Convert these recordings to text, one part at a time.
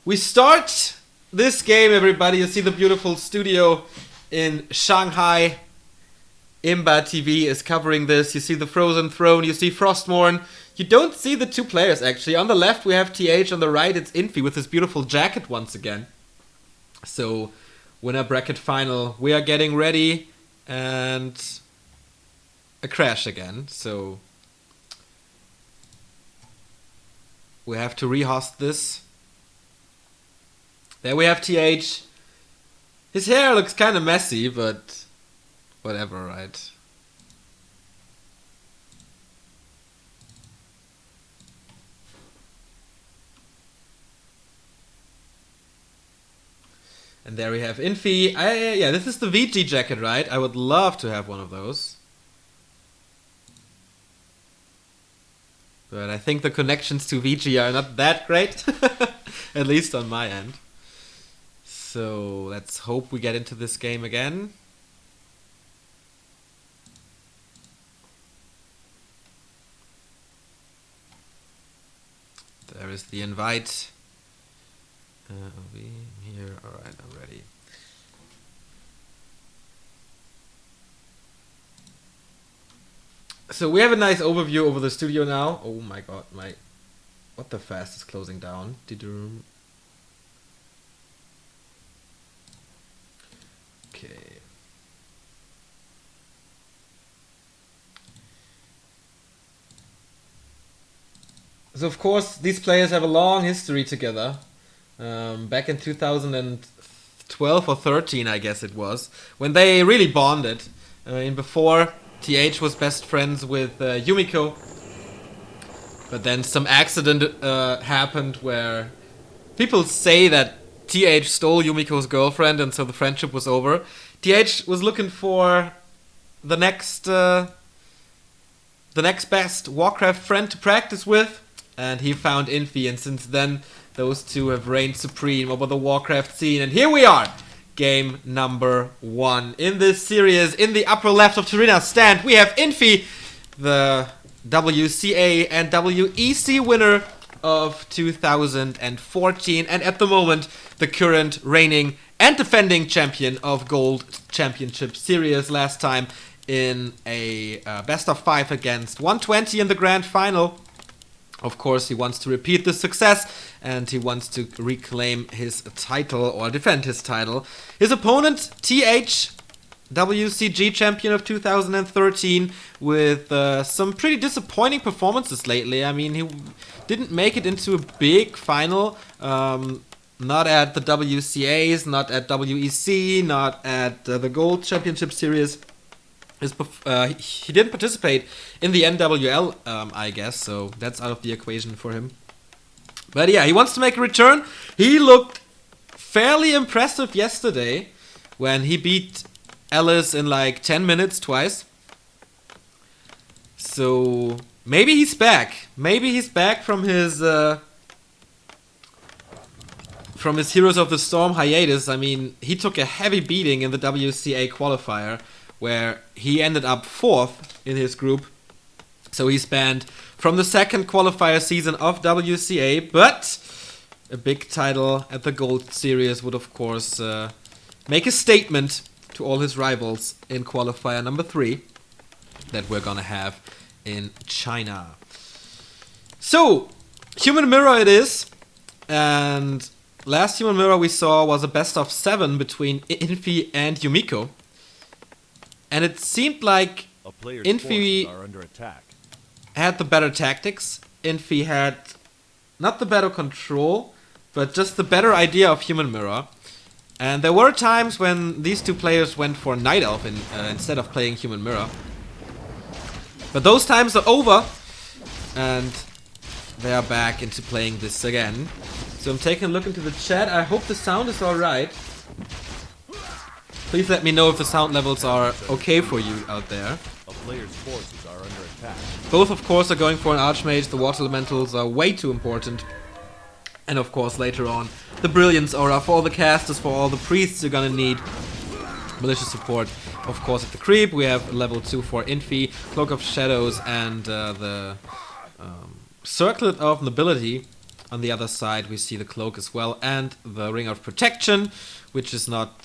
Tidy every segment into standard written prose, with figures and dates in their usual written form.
We start this game, everybody. You see the beautiful studio in Shanghai. Imba TV is covering this. You see the Frozen Throne. You see Frostmourne. You don't see the two players, actually. On the left, we have TH. On the right, it's Infi with his beautiful jacket once again. So, winner bracket final. We are getting ready. And a crash again. So, we have to rehost this. There we have TH. His hair looks kind of messy, but whatever, right? And there we have Infi. Yeah, this is the VG jacket, right? I would love to have one of those. But I think the connections to VG are not that great. At least on my end. So let's hope we get into this game again. There is the invite. Over here. Alright, I'm ready. So we have a nice overview over the studio now. Oh my god, what the fast is closing down. Okay. So of course these players have a long history together. Back in 2012 or 13, I guess it was, when they really bonded. Before, TH was best friends with Yumiko, but then some accident happened where people say that TH stole Yumiko's girlfriend, and so the friendship was over. TH was looking for the next best Warcraft friend to practice with, and he found Infi, and since then those two have reigned supreme over the Warcraft scene. And here we are, game number 1 in this series. In the upper left of Tarina's stand, we have Infi, the WCA and WEC winner of 2014, and at the moment the current reigning and defending champion of Gold Championship Series, last time in a best of 5 against 120 in the grand final. Of course, he wants to repeat this success, and he wants to reclaim his title or defend his title. His opponent, TH, WCG champion of 2013, with some pretty disappointing performances lately. I mean, he didn't make it into a big final, not at the WCAs, not at WEC, not at the Gold Championship Series. He didn't participate in the NWL, I guess, so that's out of the equation for him. But yeah, he wants to make a return. He looked fairly impressive yesterday when he beat Ellis in like 10 minutes twice. So maybe he's back. Maybe he's back from his Heroes of the Storm hiatus. I mean, he took a heavy beating in the WCA qualifier, where he ended up 4th in his group. So he's banned from the second qualifier season of WCA, but a big title at the Gold Series would of course make a statement to all his rivals in qualifier number 3 that we're gonna have in China. So, Human Mirror it is, and last Human Mirror we saw was a best of 7 between Infi and Yumiko. And it seemed like Infi had the better tactics. Infi had not the better control, but just the better idea of Human Mirror. And there were times when these two players went for Night Elf instead of playing Human Mirror. But those times are over, and they are back into playing this again. So I'm taking a look into the chat. I hope the sound is alright. Please let me know if the sound levels are okay for you out there. A player's forces are under attack. Both, of course, are going for an Archmage. The Water Elementals are way too important. And, of course, later on, the Brilliance Aura for all the casters, for all the priests you're gonna need. Malicious support, of course, at the creep. We have level 2 for Infi, Cloak of Shadows, and the Circlet of Nobility. On the other side, we see the cloak as well and the ring of protection, which is not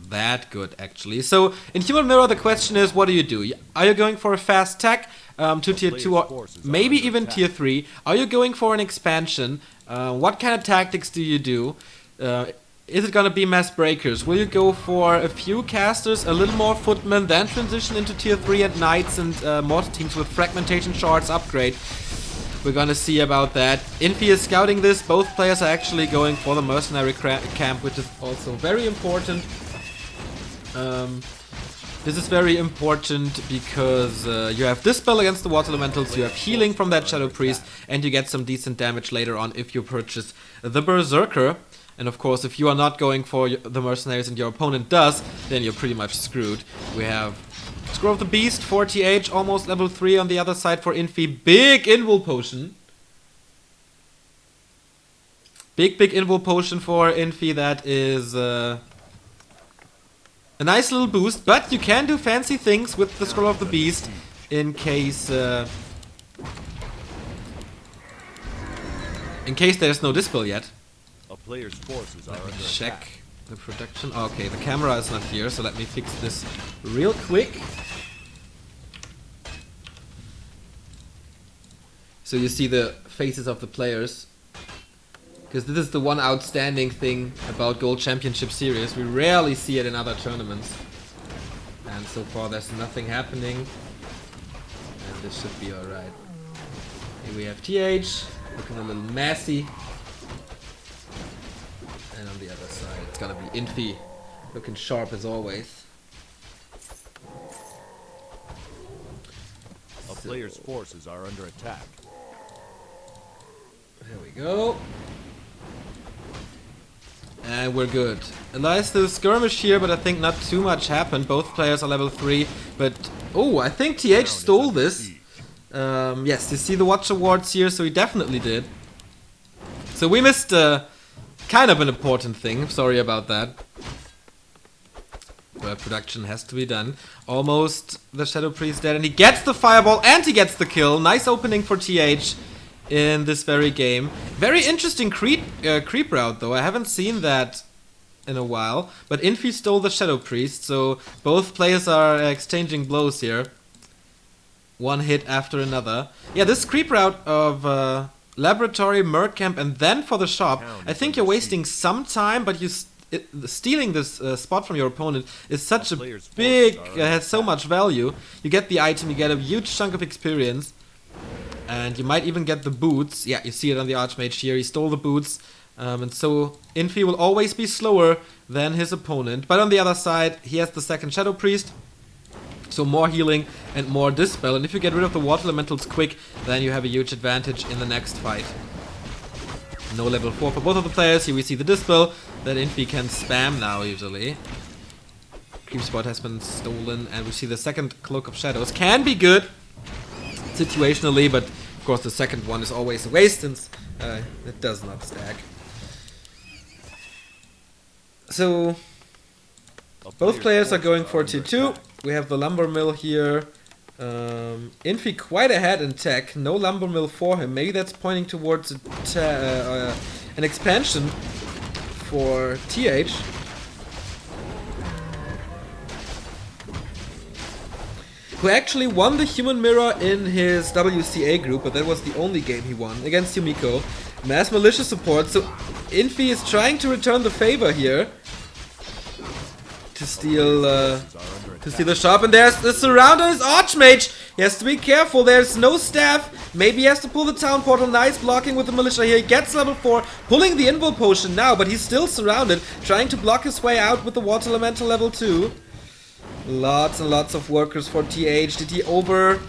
that good actually. So in Human Mirror, the question is, what do you do? Are you going for a fast tech to tier 2 or maybe even tier 3? Are you going for an expansion? What kind of tactics do you do? Is it gonna be mass breakers? Will you go for a few casters, a little more footmen, then transition into tier 3 and knights and mortar teams with fragmentation shards upgrade? We're gonna see about that. Infi is scouting this. Both players are actually going for the mercenary camp, which is also very important. This is very important because you have Dispel against the Water Elementals, you have healing from that Shadow Priest, and you get some decent damage later on if you purchase the Berserker. And of course, if you are not going for the mercenaries and your opponent does, then you're pretty much screwed. We have Scroll of the Beast for TH, almost level 3 on the other side for Infi. Big Invul Potion. Big Invul Potion for Infi. That is a nice little boost, but you can do fancy things with the Scroll of the Beast in case there's no Dispel yet. A player's forces are under Check attack. the production. Okay, the camera is not here, so let me fix this real quick. So you see the faces of the players. Because this is the one outstanding thing about Gold Championship Series. We rarely see it in other tournaments. And so far there's nothing happening. And this should be alright. Here we have TH, looking a little messy. And on the other side, it's gonna be Infi, looking sharp as always. A player's forces are under attack. There we go. And we're good. Elias the skirmish here, but I think not too much happened. Both players are level 3, but oh, I think TH stole this. Yes, you see the watch awards here, so he definitely did. So we missed kind of an important thing, sorry about that. But production has to be done. Almost the Shadow Priest dead, and he gets the fireball and he gets the kill. Nice opening for TH in this very game. Very interesting creep route though, I haven't seen that in a while. But Infi stole the Shadow Priest, so both players are exchanging blows here. One hit after another. Yeah, this creep route of Laboratory, Merc Camp, and then for the shop. I think you're wasting some time, but stealing this spot from your opponent is such a big, has so much value. You get the item, you get a huge chunk of experience, and you might even get the boots. Yeah, you see it on the Archmage here, he stole the boots, and so Infi will always be slower than his opponent. But on the other side, he has the second Shadow Priest. So more healing and more Dispel, and if you get rid of the Water Elementals quick, then you have a huge advantage in the next fight. No level 4 for both of the players. Here we see the Dispel that Infi can spam now usually. Creep spot has been stolen, and we see the second Cloak of Shadows. Can be good situationally, but of course the second one is always a waste since it does not stack. So both players are going for tier 2. We have the Lumber Mill here. Infi quite ahead in tech. No Lumber Mill for him. Maybe that's pointing towards an expansion for TH. Who actually won the Human Mirror in his WCA group, but that was the only game he won against Yumiko. Mass Militia support, so Infi is trying to return the favor here. To steal the shop, and there's the surround on his Archmage. He has to be careful, there's no staff. Maybe he has to pull the town portal. Nice blocking with the militia here. He gets level 4, pulling the Invul Potion now, but he's still surrounded, trying to block his way out with the Water Elemental level 2. Lots and lots of workers for TH. Did he over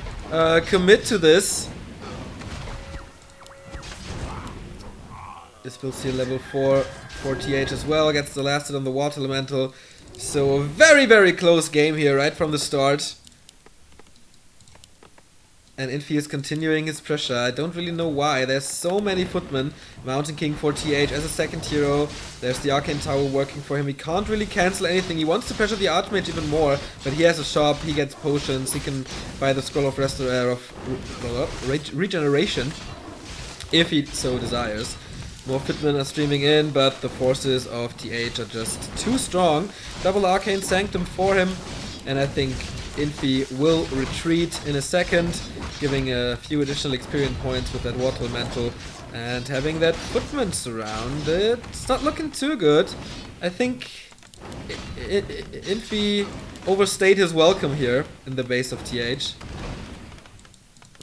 commit to this? This will see level 4 for TH as well. Gets the last hit on the Water Elemental. So a very, very close game here right from the start. And Infi is continuing his pressure. I don't really know why. There's so many footmen. Mountain King for TH as a second hero. There's the Arcane Tower working for him. He can't really cancel anything. He wants to pressure the Archmage even more. But he has a shop. He gets potions. He can buy the Scroll of Regeneration. if he so desires. More Fitmen are streaming in, but the forces of TH are just too strong. Double Arcane Sanctum for him, and I think Infi will retreat in a second, giving a few additional experience points with that Water Elemental, and having that Footman surrounded. It's not looking too good. I think Infi overstayed his welcome here in the base of TH.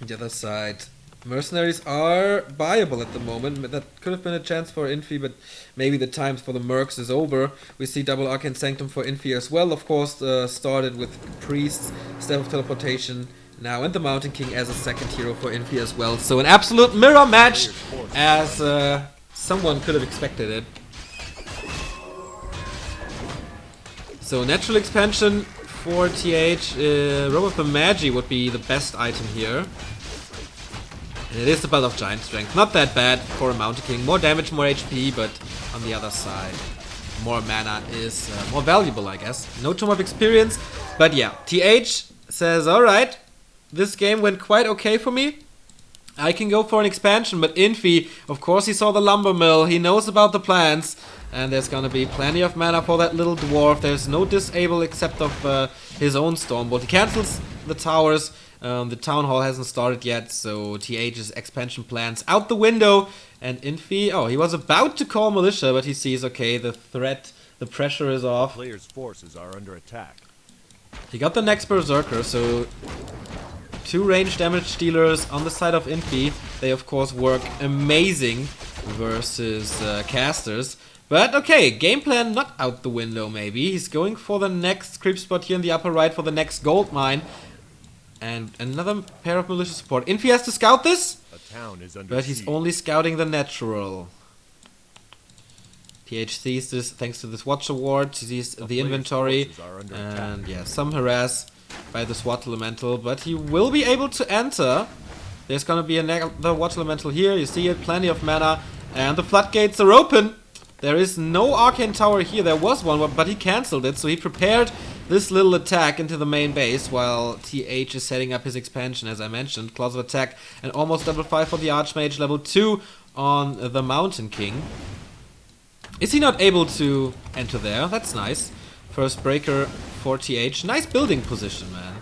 On the other side, Mercenaries are buyable at the moment. That could have been a chance for Infi, but maybe the times for the Mercs is over. We see double Arcane Sanctum for Infi as well. Of course, started with Priests, Staff of Teleportation now, and the Mountain King as a second hero for Infi as well. So an absolute mirror match, as someone could have expected it. So natural expansion for TH, Robe of the Magi would be the best item here. And it is the Belt of Giant Strength. Not that bad for a Mountain King. More damage, more HP, but on the other side, more mana is more valuable, I guess. No Tome of Experience, but yeah. TH says, alright, this game went quite okay for me. I can go for an expansion, but Infi, of course he saw the lumber mill, he knows about the plans, and there's gonna be plenty of mana for that little dwarf. There's no disable except of his own Stormbolt. He cancels the towers. The town hall hasn't started yet, so TH's expansion plans out the window. And Infi, oh, he was about to call militia, but he sees, okay, the threat, the pressure is off. Players' forces are under attack. He got the next Berserker, so 2 range damage dealers on the side of Infi. They, of course, work amazing versus casters. But okay, game plan not out the window, maybe. He's going for the next creep spot here in the upper right for the next gold mine. And another pair of militia support. Infi has to scout this, A town is under but he's siege. only scouting the natural. TH sees this thanks to this watch award. He sees the inventory, and yeah, some harass by the SWAT elemental, but he will be able to enter. There's gonna be another watch elemental here. You see it, plenty of mana, and the floodgates are open. There is no arcane tower here. There was one, but he cancelled it, so he prepared this little attack into the main base while TH is setting up his expansion, as I mentioned. Claws of attack and almost level 5 for the Archmage, level 2 on the Mountain King. Is he not able to enter there? That's nice. First breaker for TH. Nice building position, man.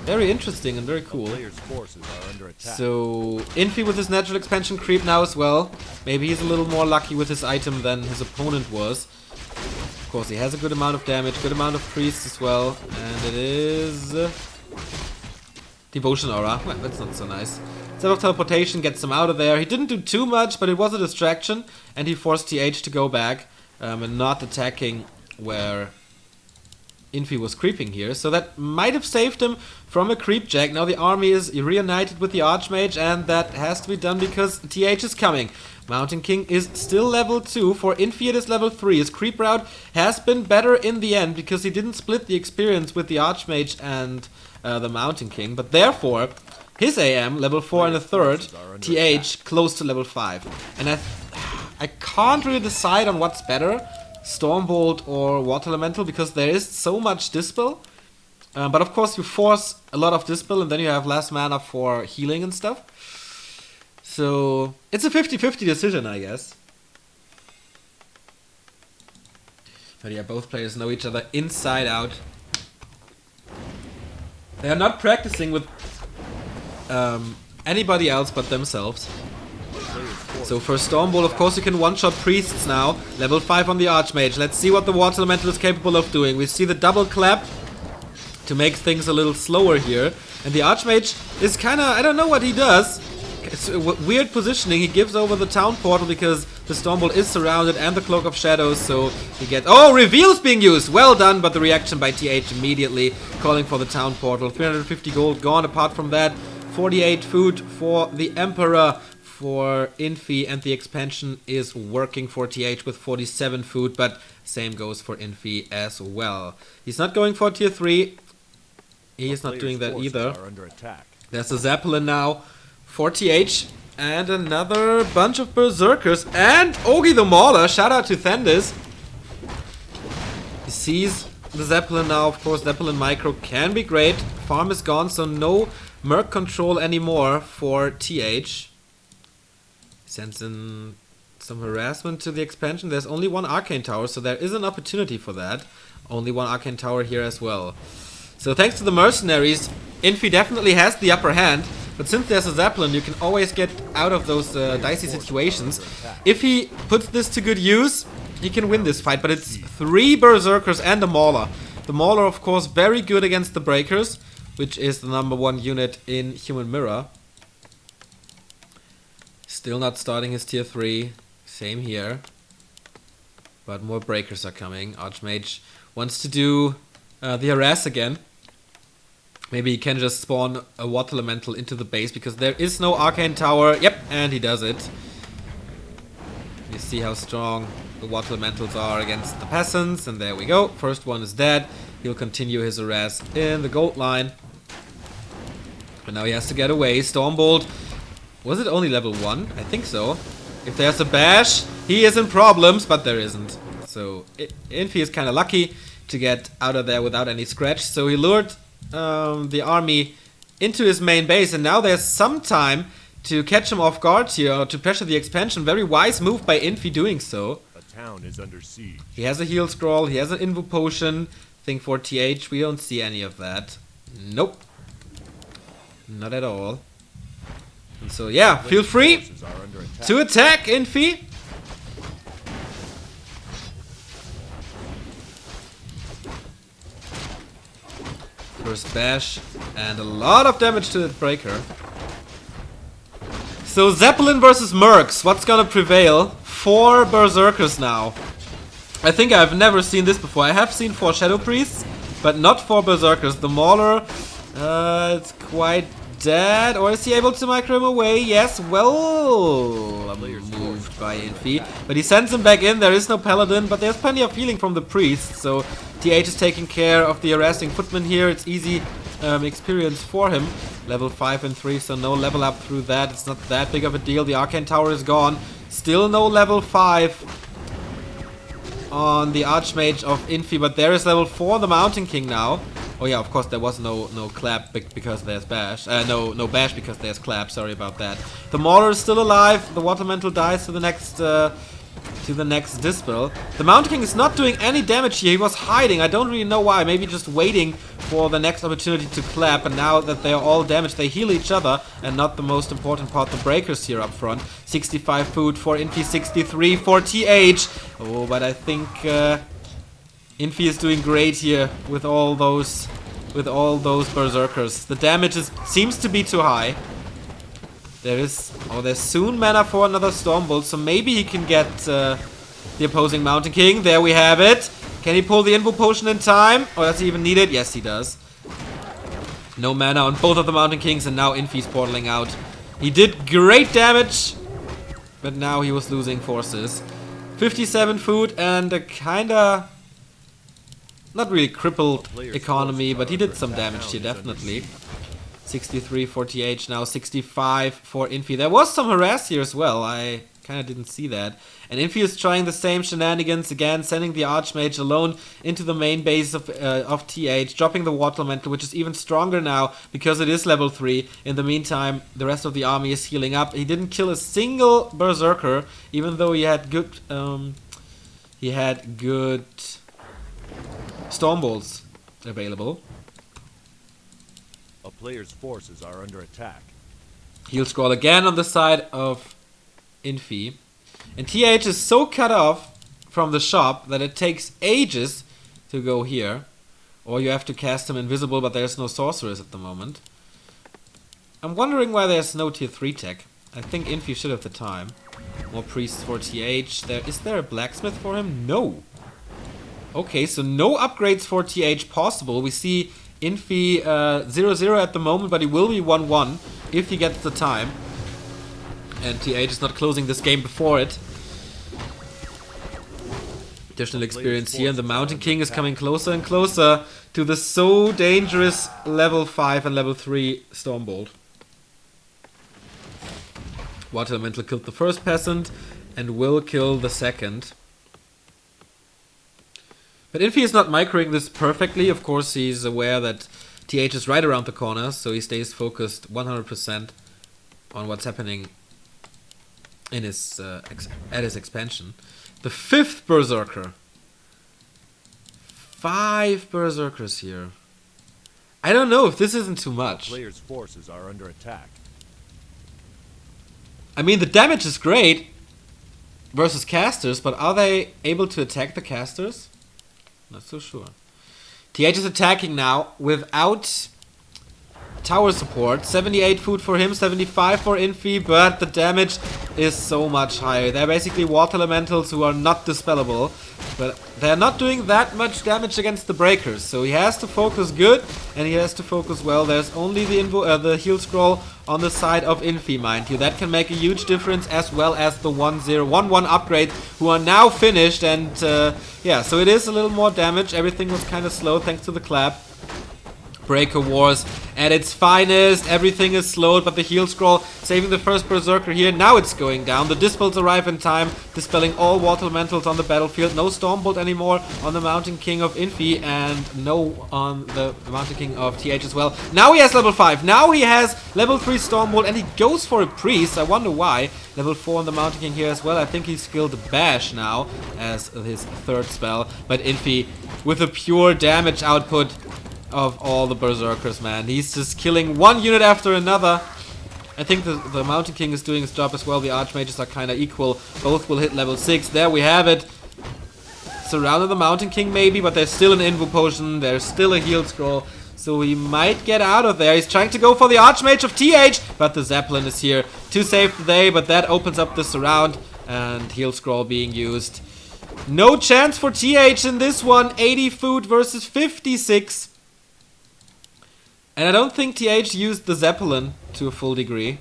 Very interesting and very cool. Players' forces are under attack. So, Infi with his natural expansion creep now as well. Maybe he's a little more lucky with his item than his opponent was. Of course, he has a good amount of damage, good amount of priests as well, and it is Devotion Aura. Well, that's not so nice. Set of Teleportation gets him out of there. He didn't do too much, but it was a distraction, and he forced TH to go back and not attacking where Infi was creeping here. So that might have saved him from a creep jack. Now the army is reunited with the Archmage, and that has to be done because TH is coming. Mountain King is still level 2. For Infi it is level 3. His creep route has been better in the end because he didn't split the experience with the Archmage and the Mountain King. But therefore, his AM, level 4 and a third, TH close to level 5. And I can't really decide on what's better, Stormbolt or Water Elemental, because there is so much Dispel. But of course you force a lot of Dispel and then you have less mana for healing and stuff. So it's a 50-50 decision, I guess. But yeah, both players know each other inside out. They are not practicing with anybody else but themselves. So for Stormbolt, of course, you can one-shot priests now. Level 5 on the Archmage. Let's see what the Water Elemental is capable of doing. We see the double clap to make things a little slower here. And the Archmage is kind of, I don't know what he does. It's a weird positioning. He gives over the town portal because the Stormbolt is surrounded and the Cloak of Shadows, so he gets... Oh, Reveal's being used! Well done, but the reaction by TH immediately calling for the town portal. 350 gold gone. Apart from that, 48 food for the Emperor for Infi, and the expansion is working for TH with 47 food, but same goes for Infi as well. He's not going for tier 3. He is not doing that either. There's a Zeppelin now for TH, and another bunch of Berserkers, and Ogi the Mauler. Shout out to Thendis. He sees the Zeppelin now. Of course, Zeppelin micro can be great. Farm is gone, so no Merc control anymore for TH. Sends in some harassment to the expansion. There's only one arcane tower, so there is an opportunity for that. Only one arcane tower here as well. So thanks to the mercenaries, Infi definitely has the upper hand. But since there's a Zeppelin, you can always get out of those dicey situations. If he puts this to good use, he can win this fight. But it's 3 Berserkers and a Mauler. The Mauler, of course, very good against the Breakers, which is the #1 unit in Human Mirror. Still not starting his tier 3. Same here. But more Breakers are coming. Archmage wants to do the harass again. Maybe he can just spawn a Water Elemental into the base because there is no Arcane Tower. Yep, and he does it. You see how strong the Water Elementals are against the Peasants. And there we go. First one is dead. He'll continue his harass in the gold line. But now he has to get away. Stormbolt. Was it only level 1? I think so. If there's a bash, he is in problems, but there isn't. So Infi is kind of lucky to get out of there without any scratch. So he lured the army into his main base, and now there's some time to catch him off guard here, or to pressure the expansion. Very wise move by Infi doing so. A town is under siege. He has a heal scroll, he has an invo potion. Thing for TH, we don't see any of that. Nope. Not at all. And so yeah, feel free to attack, Infi. First bash, and a lot of damage to the breaker. So Zeppelin versus Mercs, what's gonna prevail? 4 Berserkers now. I think I've never seen this before. I have seen 4 Shadow Priests, but not 4 Berserkers. The Mauler, it's quite dead. Or is he able to micro him away? Yes, well moved by Infi. But he sends him back in. There is no Paladin, but there's plenty of healing from the Priest. So TH is taking care of the harassing footman here. It's easy experience for him. Level 5 and 3, so no level up through that. It's not that big of a deal. The Arcane Tower is gone. Still no level 5 on the Archmage of Infi, but there is level 4, the Mountain King now. Oh yeah, of course there was no clap because there's bash. No bash because there's clap. Sorry about that. The Mauler is still alive. The Water Elemental dies to the next dispel. The Mountain King is not doing any damage here. He was hiding. I don't really know why. Maybe just waiting for the next opportunity to clap. And now that they're all damaged, they heal each other. And not the most important part, the Breakers here up front. 65 food for Infi, 63 for TH. Oh, but I think Infi is doing great here with all those Berserkers. The damage seems to be too high. There's soon mana for another Stormbolt, so maybe he can get the opposing Mountain King. There we have it. Can he pull the Invo Potion in time? Or does he even need it? Yes, he does. No mana on both of the Mountain Kings, and now Infi's portaling out. He did great damage, but now he was losing forces. 57 food and a kinda not really crippled economy, but he did some damage here, definitely. 63 for TH, now 65 for Infi. There was some harass here as well. I kind of didn't see that. And Infi is trying the same shenanigans again, sending the Archmage alone into the main base of TH, dropping the Water Elemental, which is even stronger now because it is level 3. In the meantime, the rest of the army is healing up. He didn't kill a single Berserker, even though he had good Stormbolts available. A player's forces are under attack. He'll scroll again on the side of Infi. And TH is so cut off from the shop that it takes ages to go here. Or you have to cast him invisible, but there's no sorcerers at the moment. I'm wondering why there's no tier 3 tech. I think Infi should have the time. More priests for TH. Is there a blacksmith for him? No. Okay, so no upgrades for TH possible. We see Infi 0-0 at the moment, but he will be 1-1 if he gets the time. And TH is not closing this game before it. Additional experience here, and the Mountain King is coming closer and closer to the so dangerous level 5 and level 3 Stormbolt. Water Elemental killed the first peasant and will kill the second. But Infi is not microing this perfectly. Of course, he's aware that TH is right around the corner, so he stays focused 100% on what's happening in his at his expansion. The 5th Berserker. 5 Berserkers here. I don't know if this isn't too much. Player's forces are under attack. I mean, the damage is great versus casters, but are they able to attack the casters? Not so sure. TH is attacking now without tower support. 78 food for him, 75 for Infi, but the damage is so much higher. They're basically water elementals who are not dispellable, but they're not doing that much damage against the breakers, so he has to focus good and he has to focus well. There's only the heal scroll on the side of Infi, mind you. That can make a huge difference, as well as the 1-0-1-1 upgrade, who are now finished, and yeah, so it is a little more damage. Everything was kind of slow thanks to the clap. Breaker Wars at its finest. Everything is slowed, but the heal scroll saving the first Berserker here. Now it's going down. The Dispels arrive in time, dispelling all water elementals on the battlefield. No Stormbolt anymore on the Mountain King of Infi, and no on the Mountain King of TH as well. Now he has level 5. Now he has level 3 Stormbolt, and he goes for a Priest. I wonder why. Level 4 on the Mountain King here as well. I think he skilled Bash now as his 3rd spell. But Infi with a pure damage output of all the Berserkers, man. He's just killing one unit after another. I think the Mountain King is doing his job as well. The Archmages are kind of equal. Both will hit level 6. There we have it. Surrounded the Mountain King maybe, but there's still an Invo Potion. There's still a heal scroll. So he might get out of there. He's trying to go for the Archmage of TH, but the Zeppelin is here to save the day. But that opens up the surround, and heal scroll being used. No chance for TH in this one. 80 food versus 56. And I don't think TH used the Zeppelin to a full degree.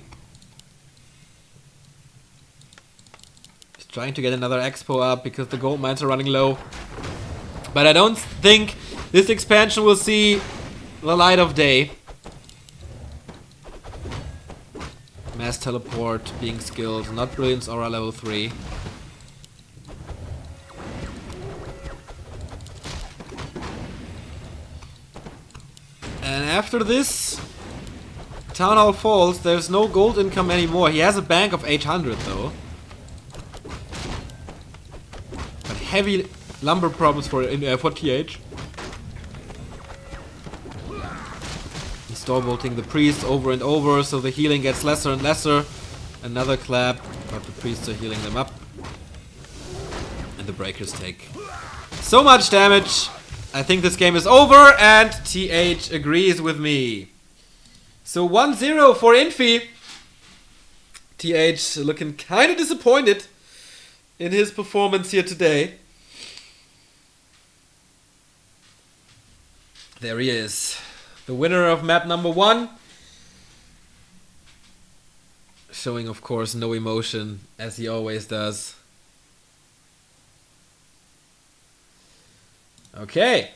He's trying to get another Expo up because the gold mines are running low. But I don't think this expansion will see the light of day. Mass Teleport being skilled. Not Brilliance Aura level 3. And after this Town Hall falls, there's no gold income anymore. He has a bank of 800 though. But heavy lumber problems for TH. He's Stormbolting the priest over and over, so the healing gets lesser and lesser. Another clap, but the priests are healing them up. And the breakers take so much damage. I think this game is over, and TH agrees with me. So 1-0 for Infi. TH looking kind of disappointed in his performance here today. There he is. The winner of map number 1. Showing, of course, no emotion, as he always does. Okay,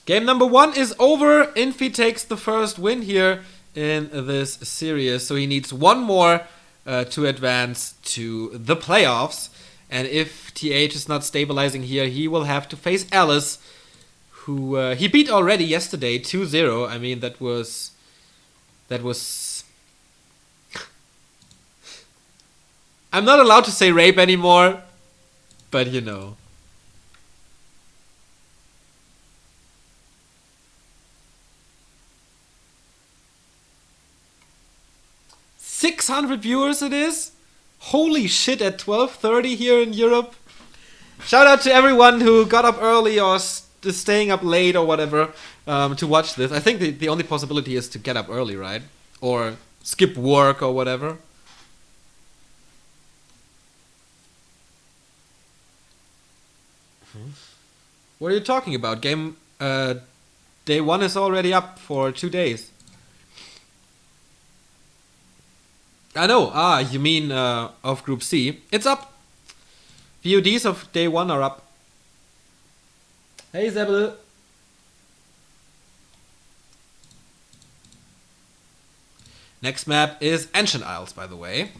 game number 1 is over. Infi takes the first win here in this series, so he needs one more to advance to the playoffs. And if TH is not stabilizing here, he will have to face Alice, who he beat already yesterday 2-0. I mean, that was I'm not allowed to say rape anymore, but you know. 600 viewers it is. Holy shit, at 12:30 here in Europe. Shout out to everyone who got up early or is staying up late or whatever to watch this. I think the only possibility is to get up early, right? Or skip work or whatever. What are you talking about? Game day 1 is already up for 2 days. I know. Ah, you mean of Group C. It's up. VODs of day 1 are up. Hey, Zebel. Next map is Ancient Isles, by the way.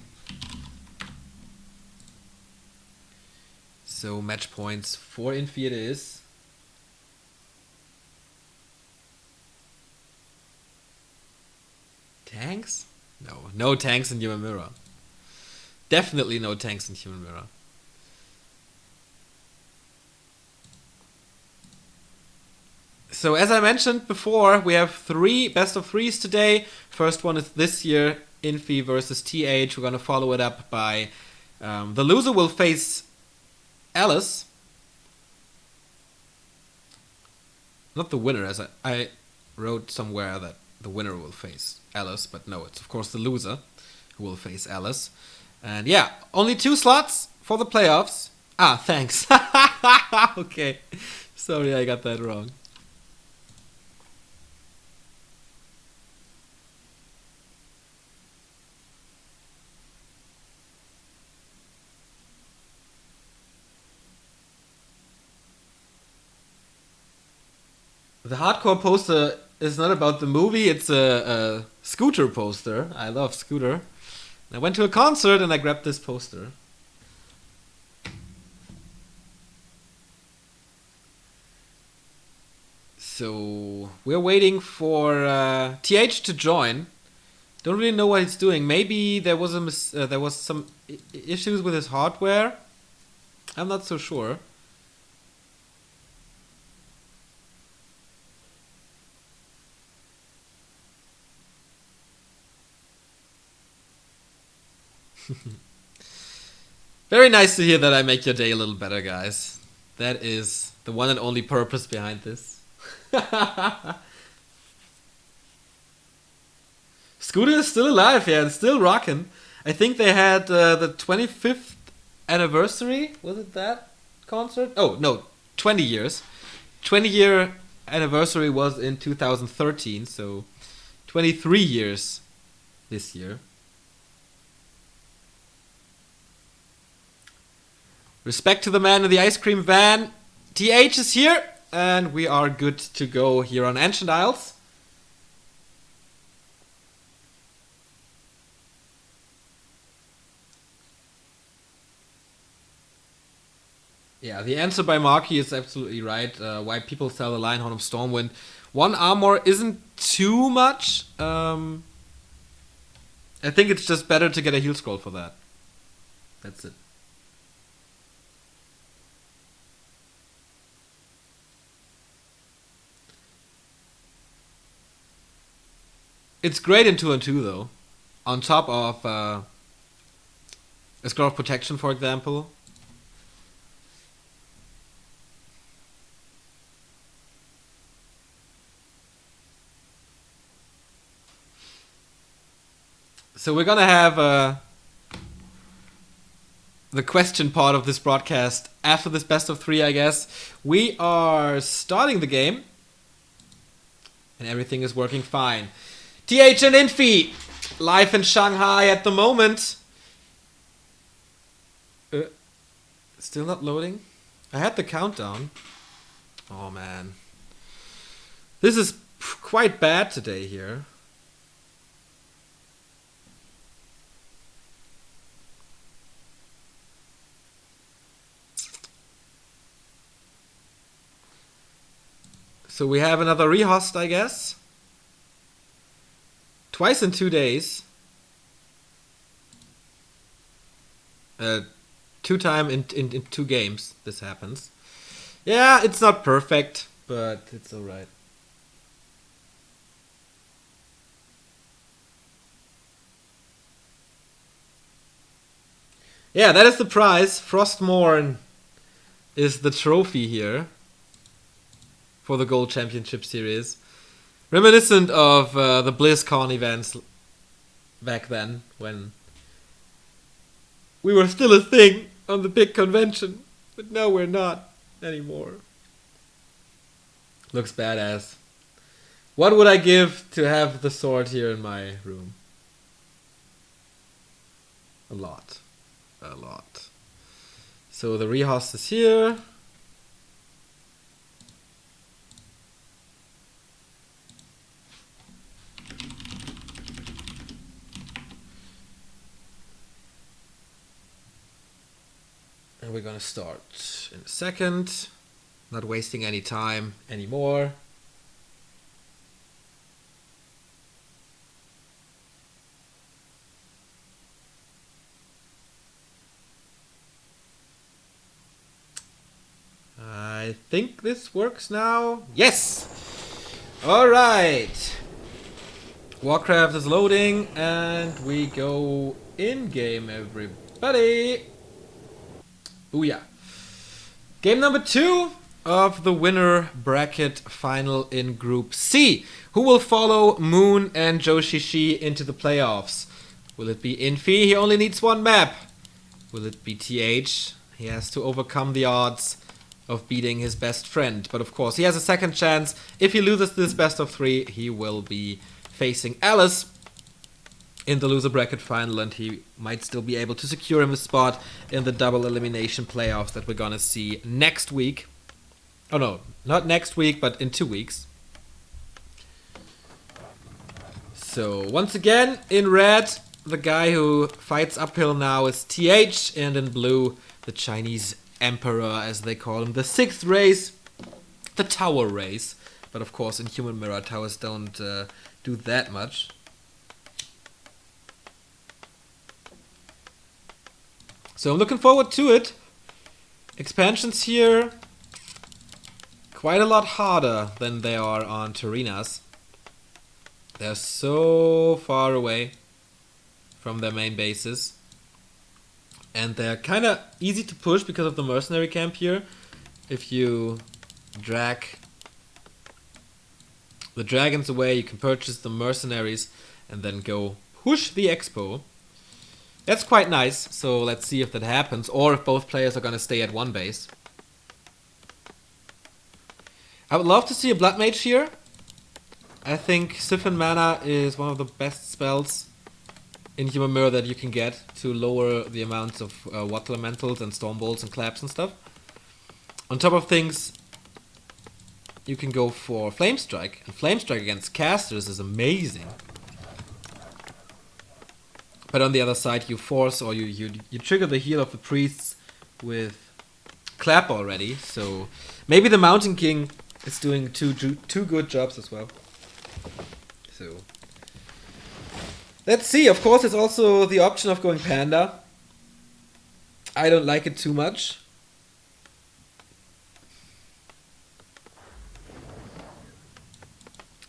So match points for Infi it is. Tanks? No tanks in Yamamura. Definitely no tanks in Human Mirror. So as I mentioned before, we have 3 best of 3s today. First one is this year, Infi versus TH. We're going to follow it up by the loser will face Alice. Not the winner, as I wrote somewhere that the winner will face Alice, but no, it's of course the loser who will face Alice. And yeah, only 2 slots for the playoffs. Ah, thanks. Okay. Sorry, I got that wrong. The hardcore poster is not about the movie, it's a Scooter poster. I love Scooter. I went to a concert and I grabbed this poster. So we're waiting for TH to join. Don't really know what he's doing. Maybe there was some issues with his hardware. I'm not so sure. Very nice to hear that I make your day a little better, guys. That is the one and only purpose behind this. Scooter is still alive, yeah, and still rocking. I think they had the 25th anniversary. Was it that concert? Oh, no, 20 years. 20-year anniversary was in 2013, so 23 years this year. Respect to the man in the ice cream van. TH is here, and we are good to go here on Ancient Isles. Yeah, the answer by Marky is absolutely right. Why people sell the Lionheart of Stormwind. 1 armor isn't too much. I think it's just better to get a heal scroll for that. That's it. It's great in 2-on-2 though. On top of a Scroll of Protection, for example. So we're gonna have the question part of this broadcast after this best of 3, I guess. We are starting the game, and everything is working fine. TH and Infi, live in Shanghai at the moment. Still not loading? I had the countdown. Oh man. This is quite bad today here. So we have another rehost, I guess. Twice in 2 days. 2 times in 2 games this happens. Yeah, it's not perfect, but it's alright. Yeah, that is the prize. Frostmourne is the trophy here for the Gold Championship Series. Reminiscent of the BlizzCon events back then, when we were still a thing on the big convention, but now we're not anymore. Looks badass. What would I give to have the sword here in my room? A lot. A lot. So the rehost is here. And we're gonna start in a second. Not wasting any time anymore. I think this works now. Yes! Alright. Warcraft is loading and we go in-game, everybody. Booyah. Game number 2 of the winner bracket final in Group C. Who will follow Moon and Joshishi into the playoffs? Will it be Infi? He only needs one map. Will it be TH? He has to overcome the odds of beating his best friend. But of course, he has a second chance. If he loses this best of 3, he will be facing Alice in the loser bracket final, and he might still be able to secure him a spot in the double elimination playoffs that we're gonna see next week. Oh no, not next week, but in 2 weeks. So once again, in red, the guy who fights uphill now is TH, and in blue, the Chinese Emperor, as they call him, the 6th race, the Tower race. But of course, in Human Mirror, towers don't do that much. So I'm looking forward to it. Expansions here, quite a lot harder than they are on Tarinas. They're so far away from their main bases. And they're kind of easy to push because of the mercenary camp here. If you drag the dragons away, you can purchase the mercenaries and then go push the expo. That's quite nice, so let's see if that happens, or if both players are gonna stay at one base. I would love to see a Blood Mage here. I think Siphon Mana is one of the best spells in Human Mirror that you can get to lower the amounts of Water Elementals and Storm Bolts and Claps and stuff. On top of things, you can go for Flame Strike, and Flame Strike against casters is amazing. But on the other side, you force or you trigger the heal of the priests with Clap already. So maybe the Mountain King is doing two good jobs as well. So let's see. Of course, there's also the option of going Panda. I don't like it too much.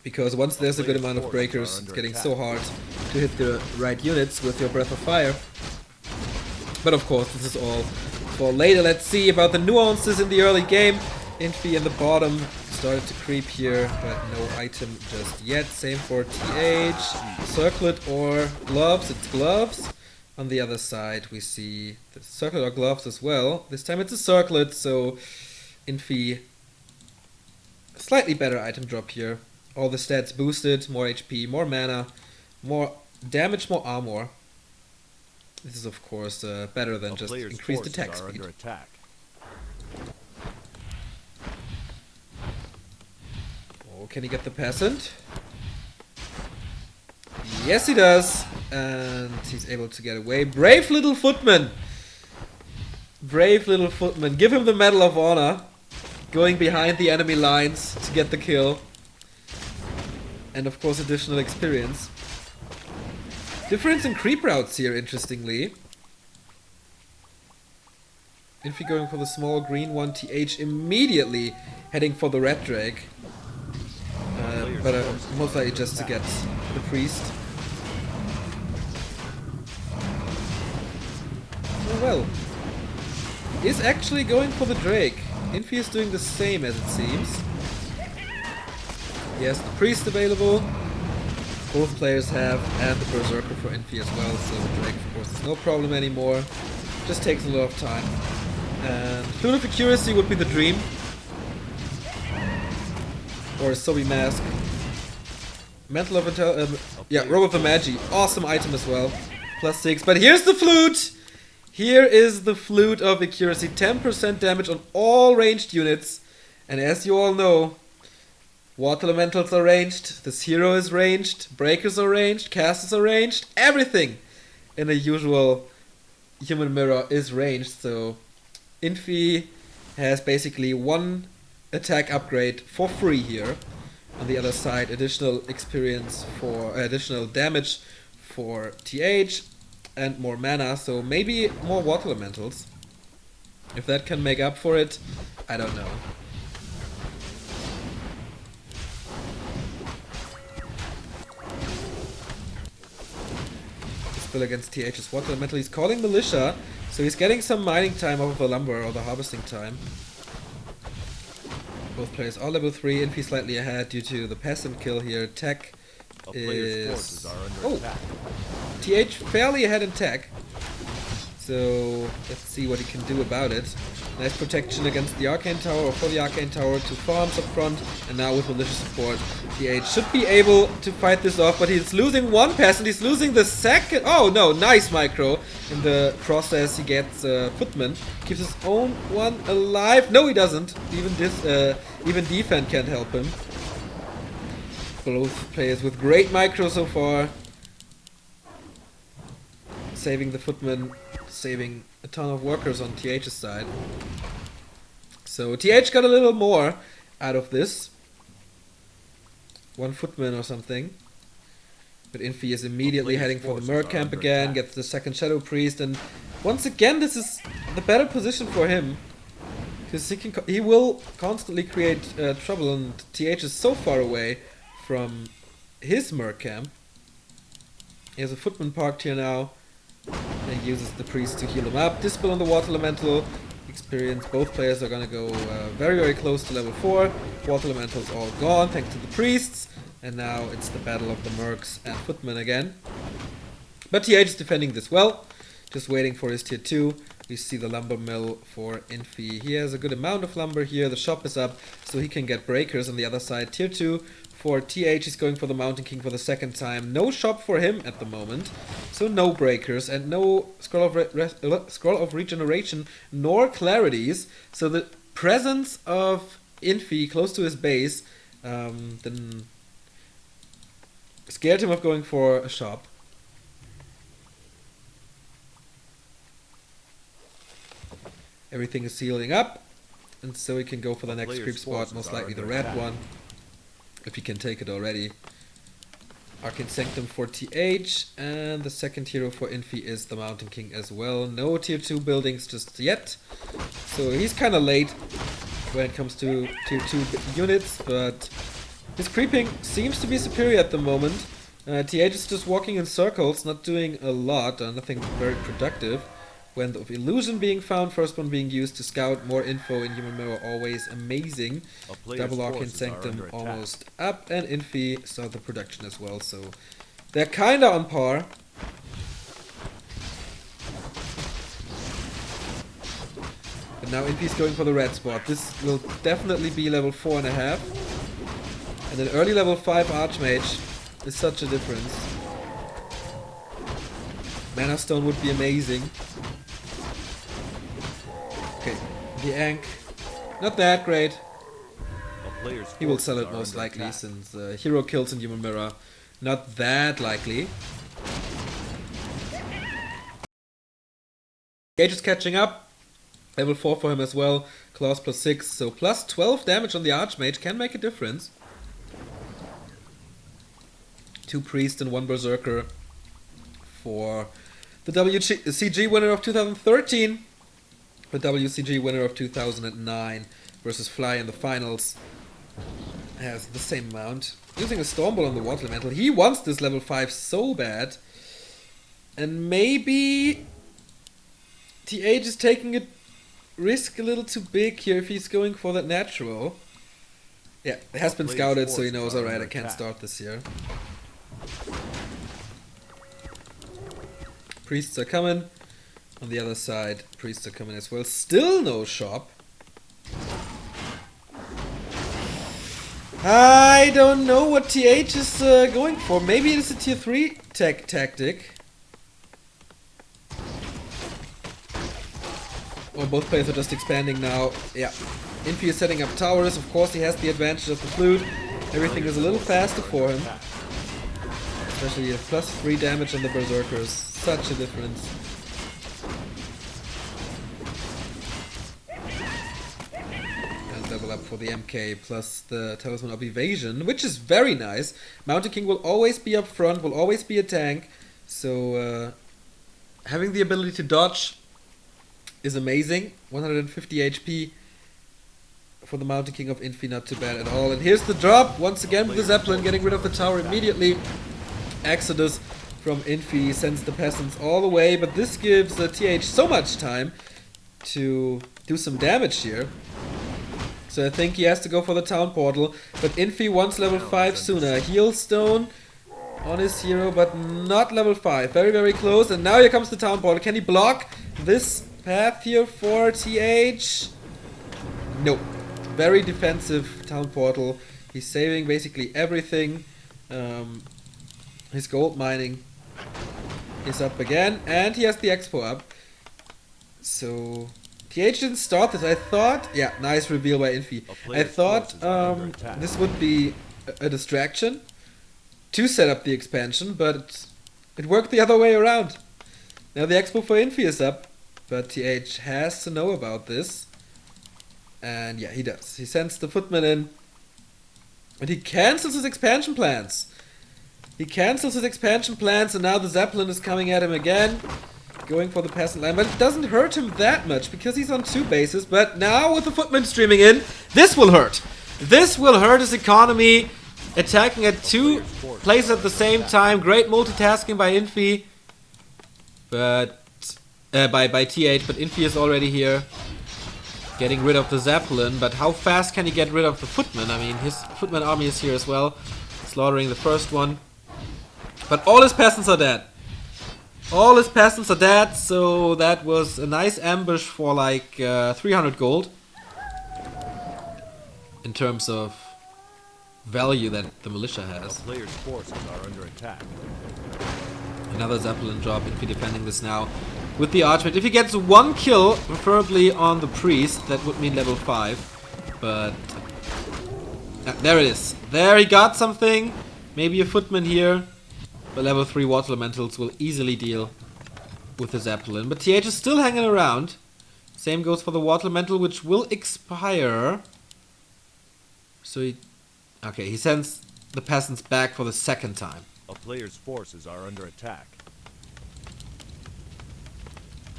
Because once there's a good amount of breakers, it's getting so hard to hit the right units with your Breath of Fire. But of course, this is all for later. Let's see about the nuances in the early game. Infi in the bottom started to creep here, but no item just yet. Same for TH. Circlet or gloves. It's gloves. On the other side, we see the circlet or gloves as well. This time it's a circlet, so Infi, slightly better item drop here. All the stats boosted, more HP, more mana, more damage, more armor. This is of course better than just increased attack speed. Oh, can he get the peasant? Yes, he does. And he's able to get away. Brave little footman. Brave little footman. Give him the Medal of Honor. Going behind the enemy lines to get the kill. And of course additional experience. Difference in creep routes here, interestingly. Infi going for the small green one, TH immediately heading for the red drake. But most likely just to get the priest. Oh well. He is actually going for the drake. Infi is doing the same as it seems. He has the priest available. Both players have, and the berserker for Infi as well, so the drake of course is no problem anymore. Just takes a lot of time. And Flute of Accuracy would be the dream. Or a Sobi Mask. Mantle of yeah, Robe of the Magi. Awesome item as well. +6. But here's the flute! Here is the Flute of Accuracy. 10% damage on all ranged units. And as you all know, Water Elementals are ranged, this hero is ranged, Breakers are ranged, Casters are ranged, everything in a usual Human Mirror is ranged, so Infi has basically one attack upgrade for free here. On the other side, additional experience for additional damage for TH and more mana, so maybe more Water Elementals. If that can make up for it, I don't know. still against TH's water elemental. He's calling militia, so he's getting some mining time off of the lumber or the harvesting time. Both players are level 3. Infi slightly ahead due to the peasant kill here. Tech is... Oh! TH fairly ahead in tech. So let's see what he can do about it. Nice protection against the Arcane Tower, or for the Arcane Tower, 2 farms up front, and now with militia support, TH should be able to fight this off, but he's losing one peasant, he's losing the second. Oh no, nice micro. In the process he gets Footman, keeps his own one alive. No, he doesn't. Even defense can't help him. Both players with great micro so far. Saving the Footman, saving a ton of workers on TH's side. So TH got a little more out of this. 1 Footman or something. But Infi is immediately heading for the Merc camp again, gets the second Shadow Priest, and once again this is the better position for him. Because he will constantly create trouble, and TH is so far away from his Merc camp. He has a Footman parked here now. And he uses the priest to heal him up. Dispel on the water elemental. Experience. Both players are gonna go very, very close to level 4. Water elementals all gone thanks to the priests. And now it's the battle of the mercs and footmen again. But TH is defending this well. Just waiting for his tier 2. We see the lumber mill for Infi. He has a good amount of lumber here. The shop is up, so he can get breakers on the other side. Tier 2 for TH. He's going for the Mountain King for the second time. No shop for him at the moment. So no breakers and no scroll of regeneration nor clarities. So the presence of Infi close to his base then scared him of going for a shop. Everything is sealing up, and so he can go for the next creep spot, most likely the red one, if he can take it already. Arcane Sanctum for TH, and the second hero for Infi is the Mountain King as well. No tier 2 buildings just yet, so he's kind of late when it comes to tier 2 units, but his creeping seems to be superior at the moment. TH is just walking in circles, not doing a lot, nothing very productive. Wind of Illusion being found, first one being used to scout, more info in Human Mirror, always amazing. Double Arcane Sanctum almost up, and Infi started the production as well, so they're kinda on par. But now Infi's going for the red spot. This will definitely be level 4.5. And an early level 5 Archmage is such a difference. Mana Stone would be amazing. Okay, the Ankh, not that great. He will sell it most likely, since hero kills in Human Mirror, not that likely. Gage is catching up, level 4 for him as well, claws +6, so plus 12 damage on the Archmage can make a difference. 2 Priests and 1 Berserker for the WCG winner of 2013. The WCG winner of 2009 versus Fly in the finals has the same amount. Using a Stormbolt on the Water Elemental. He wants this level 5 so bad. And maybe TH is taking a risk a little too big here if he's going for that natural. Yeah, it has been scouted, so he knows, alright, I can't start this here. Priests are coming. On the other side, priests are coming as well. Still no shop. I don't know what TH is going for. Maybe it's a tier 3 tactic. Or both players are just expanding now. Yeah. Infi is setting up towers. Of course, he has the advantage of the flute. Everything is a little faster for him. Especially a +3 damage on the Berserkers. Such a difference. Level up for the MK plus the Talisman of Evasion, which is very nice. Mountain King will always be up front, will always be a tank, so having the ability to dodge is amazing. 150 HP for the Mountain King of Infi, not too bad at all. And here's the drop, once again with the Zeppelin, getting rid of the tower immediately. Exodus from Infi, sends the peasants all the way, but this gives TH so much time to do some damage here. So I think he has to go for the town portal, but Infi wants level 5 sooner. Heal stone on his hero, but not level 5. Very, very close, and now here comes the town portal. Can he block this path here for TH? No. Very defensive town portal. He's saving basically everything. His gold mining is up again, and he has the expo up. So TH didn't start this. I thought, yeah, nice reveal by Infi. I thought this would be a distraction to set up the expansion, but it worked the other way around. Now the expo for Infi is up, but TH has to know about this. And yeah, he does. He sends the footman in, and he cancels his expansion plans. And now the Zeppelin is coming at him again, going for the peasant line, but it doesn't hurt him that much because he's on 2 bases. But now with the footman streaming in, this will hurt. This will hurt his economy, attacking at 2 places at the same time. Great multitasking by Infi, but by TH, but Infi is already here, getting rid of the Zeppelin. But how fast can he get rid of the footman? I mean, his footman army is here as well, slaughtering the first one. But all his peasants are dead. So that was a nice ambush for like 300 gold. In terms of value that the militia has. The player's forces are under attack. Another Zeppelin drop, Infi defending this now with the archmage. If he gets 1 kill, preferably on the priest, that would mean level 5. But there it is. There he got something. Maybe a footman here. But level 3 water elementals will easily deal with the Zeppelin. But TH is still hanging around. Same goes for the water elemental, which will expire. So he sends the peasants back for the 2nd time. A player's forces are under attack.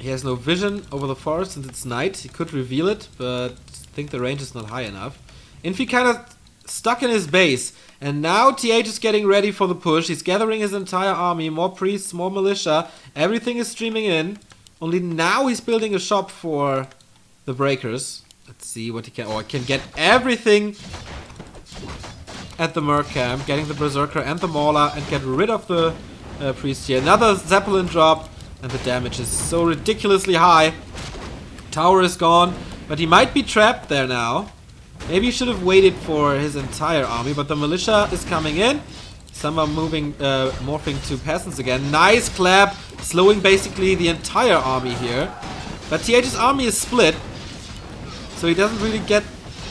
He has no vision over the forest since it's night. He could reveal it, but I think the range is not high enough. Infi kind of stuck in his base, and now TH is getting ready for the push. He's gathering his entire army, more priests, more militia. Everything is streaming in. Only now he's building a shop for the breakers. Let's see what he can. Oh, I can get everything at the Merc camp, getting the Berserker and the Mauler, and get rid of the priest here. Another Zeppelin drop, and the damage is so ridiculously high. Tower is gone, but he might be trapped there now. Maybe he should have waited for his entire army, but the militia is coming in. Some are moving, morphing to peasants again. Nice clap, slowing basically the entire army here. But TH's army is split, so he doesn't really get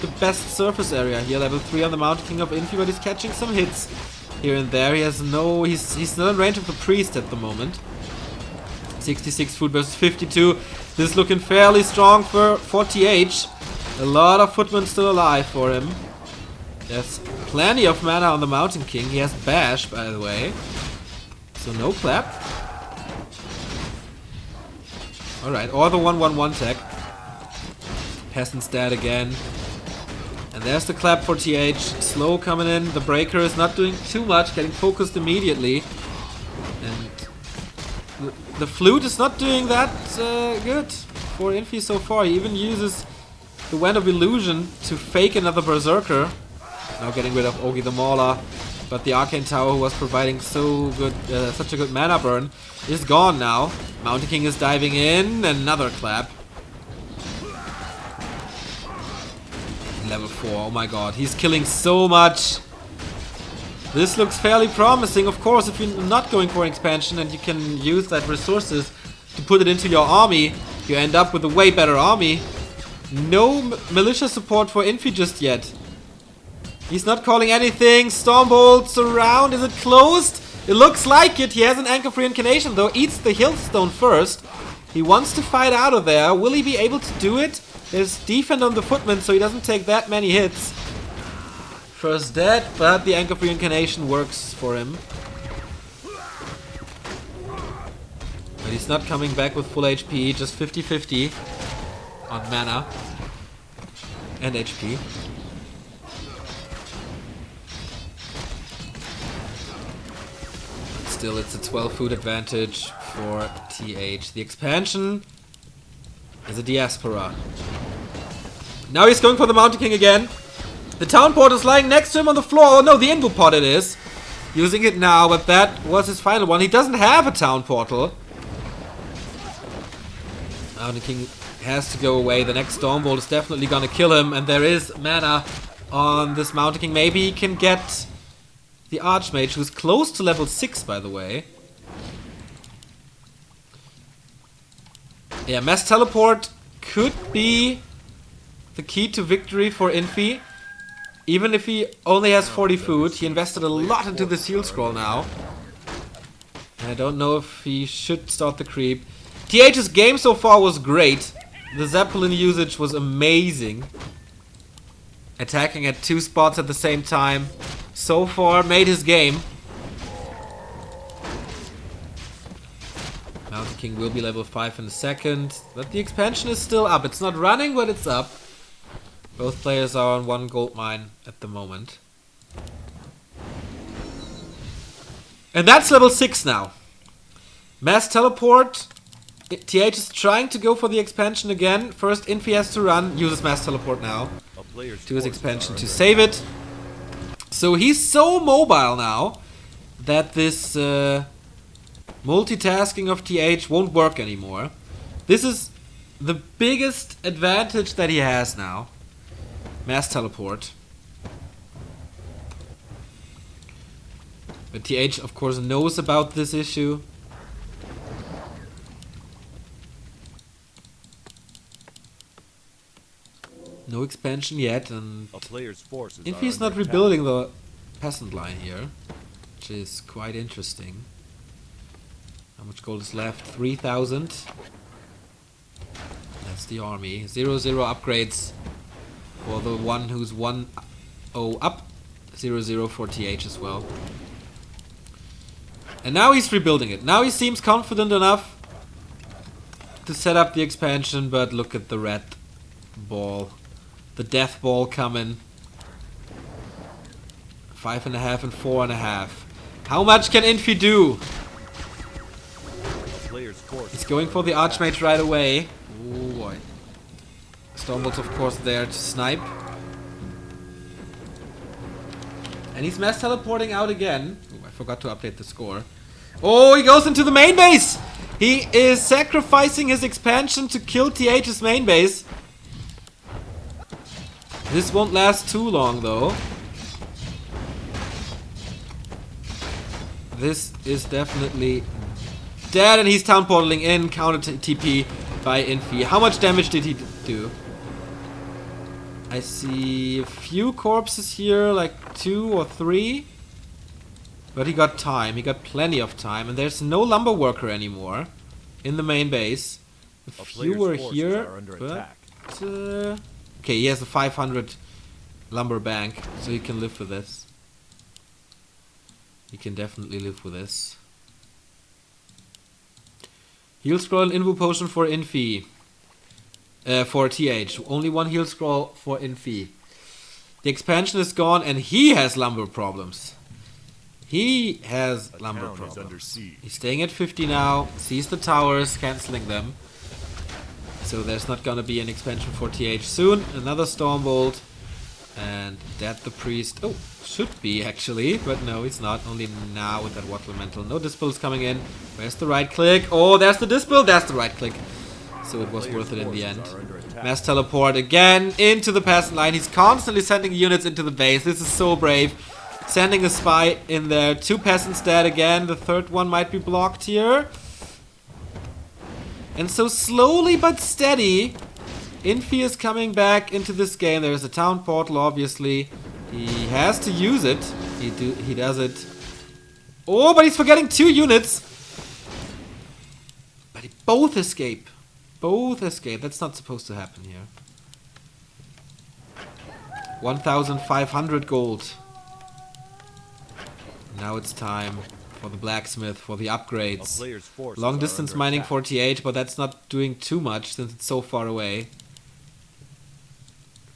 the best surface area here. Level 3 on the Mountain King of Infi, but he's catching some hits here and there. He has no, he's not in range of the priest at the moment. 66 food versus 52. This is looking fairly strong for TH. A lot of footmen still alive for him. There's plenty of mana on the Mountain King. He has Bash, by the way. So no clap. Alright, or the 1/1 tech. Peasant's dead again. And there's the clap for TH. Slow coming in. The breaker is not doing too much, getting focused immediately. And the flute is not doing that good for Infi so far. He even uses the Wand of Illusion to fake another Berserker. Now getting rid of Ogi the Mauler. But the Arcane Tower, who was providing such a good mana burn, is gone now. Mountain King is diving in. Another clap. Level 4, oh my god, he's killing so much. This looks fairly promising. Of course, if you're not going for an expansion and you can use that resources to put it into your army, you end up with a way better army. No militia support for Infi just yet. He's not calling anything. Stormbolts around. Is it closed? It looks like it. He has an Anchor for Incarnation though. Eats the Hillstone first. He wants to fight out of there. Will he be able to do it? There's defend on the footman, so he doesn't take that many hits. First dead, but the Anchor for Incarnation works for him. But he's not coming back with full HP, just 50-50 on mana and HP. Let's still, it's a 12 food advantage for TH. The expansion is a diaspora. Now he's going for the Mountain King again. The town port is lying next to him on the floor. Oh no, the Invo pod it is. Using it now, but that was his final one. He doesn't have a town portal. Mountain King has to go away. The next Stormbolt is definitely gonna kill him, and there is mana on this Mountain King. Maybe he can get the Archmage, who's close to level 6, by the way. Yeah, Mass Teleport could be the key to victory for Infi. Even if he only has 40 food, he invested a lot into the Seal Scroll now. I don't know if he should start the creep. TH's game so far was great. The Zeppelin usage was amazing. Attacking at 2 spots at the same time. So far, made his game. Mountain King will be level 5 in a second. But the expansion is still up. It's not running, but it's up. Both players are on 1 gold mine at the moment. And that's level 6 now. Mass Teleport. TH is trying to go for the expansion again. First, Infi has to run. Uses Mass Teleport now to his expansion to save it. So he's so mobile now that this multitasking of TH won't work anymore. This is the biggest advantage that he has now. Mass Teleport. But TH, of course, knows about this issue. No expansion yet, and Infi's not rebuilding the peasant line here, which is quite interesting. How much gold is left? 3,000. That's the army. 0-0 upgrades for the one who's 1-0 up. 0-0 for TH as well. And now he's rebuilding it. Now he seems confident enough to set up the expansion, but look at the red ball. The death ball coming. 5.5 and 4.5. How much can Infi do? He's going for the Archmage right away. Oh boy. Stormbolt's of course there to snipe. And he's mass teleporting out again. Oh, I forgot to update the score. Oh, he goes into the main base! He is sacrificing his expansion to kill TH's main base. This won't last too long though. This is definitely dead, and he's town portaling in, counter TP by Infi. How much damage did he do? I see a few corpses here, like 2 or 3. But he got time, he got plenty of time, and there's no lumber worker anymore in the main base. A few were here, but okay, he has a 500 lumber bank, so he can live with this. He can definitely live with this. Heal scroll and invo potion for Infi. For TH. Only 1 heal scroll for Infi. The expansion is gone, and he has lumber problems. He has lumber problems. He's staying at 50 now. Sees the towers, cancelling them. So there's not gonna be an expansion for TH soon. Another Stormbolt. And Dead the Priest. Oh, should be actually. But no, it's not. Only now with that Water Elemental. No Dispels coming in. Where's the right click? Oh, there's the Dispel. There's the right click. So it was worth it in the end. Mass teleport again into the peasant line. He's constantly sending units into the base. This is so brave. Sending a spy in there. 2 peasants dead again. The third one might be blocked here. And so slowly but steady, Infi is coming back into this game. There's a town portal, obviously. He has to use it. He does it. Oh, but he's forgetting 2 units. But both escape. Both escape. That's not supposed to happen here. 1,500 gold. Now it's time for the blacksmith, for the upgrades. Long distance mining 48, but that's not doing too much since it's so far away.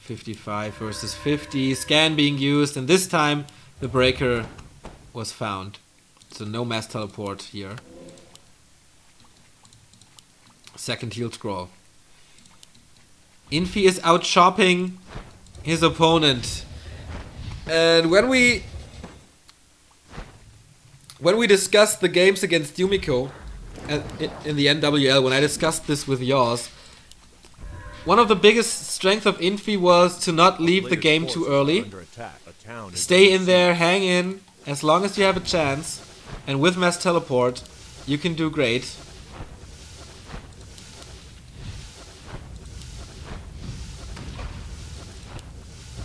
55 versus 50. Scan being used, and this time the breaker was found. So no mass teleport here. Second heal scroll. Infi is out shopping his opponent. And when we discussed the games against Yumiko in the NWL, when I discussed this with Yaws, one of the biggest strengths of Infi was to not leave the game too early. Stay in there, hang in, as long as you have a chance. And with mass teleport, you can do great.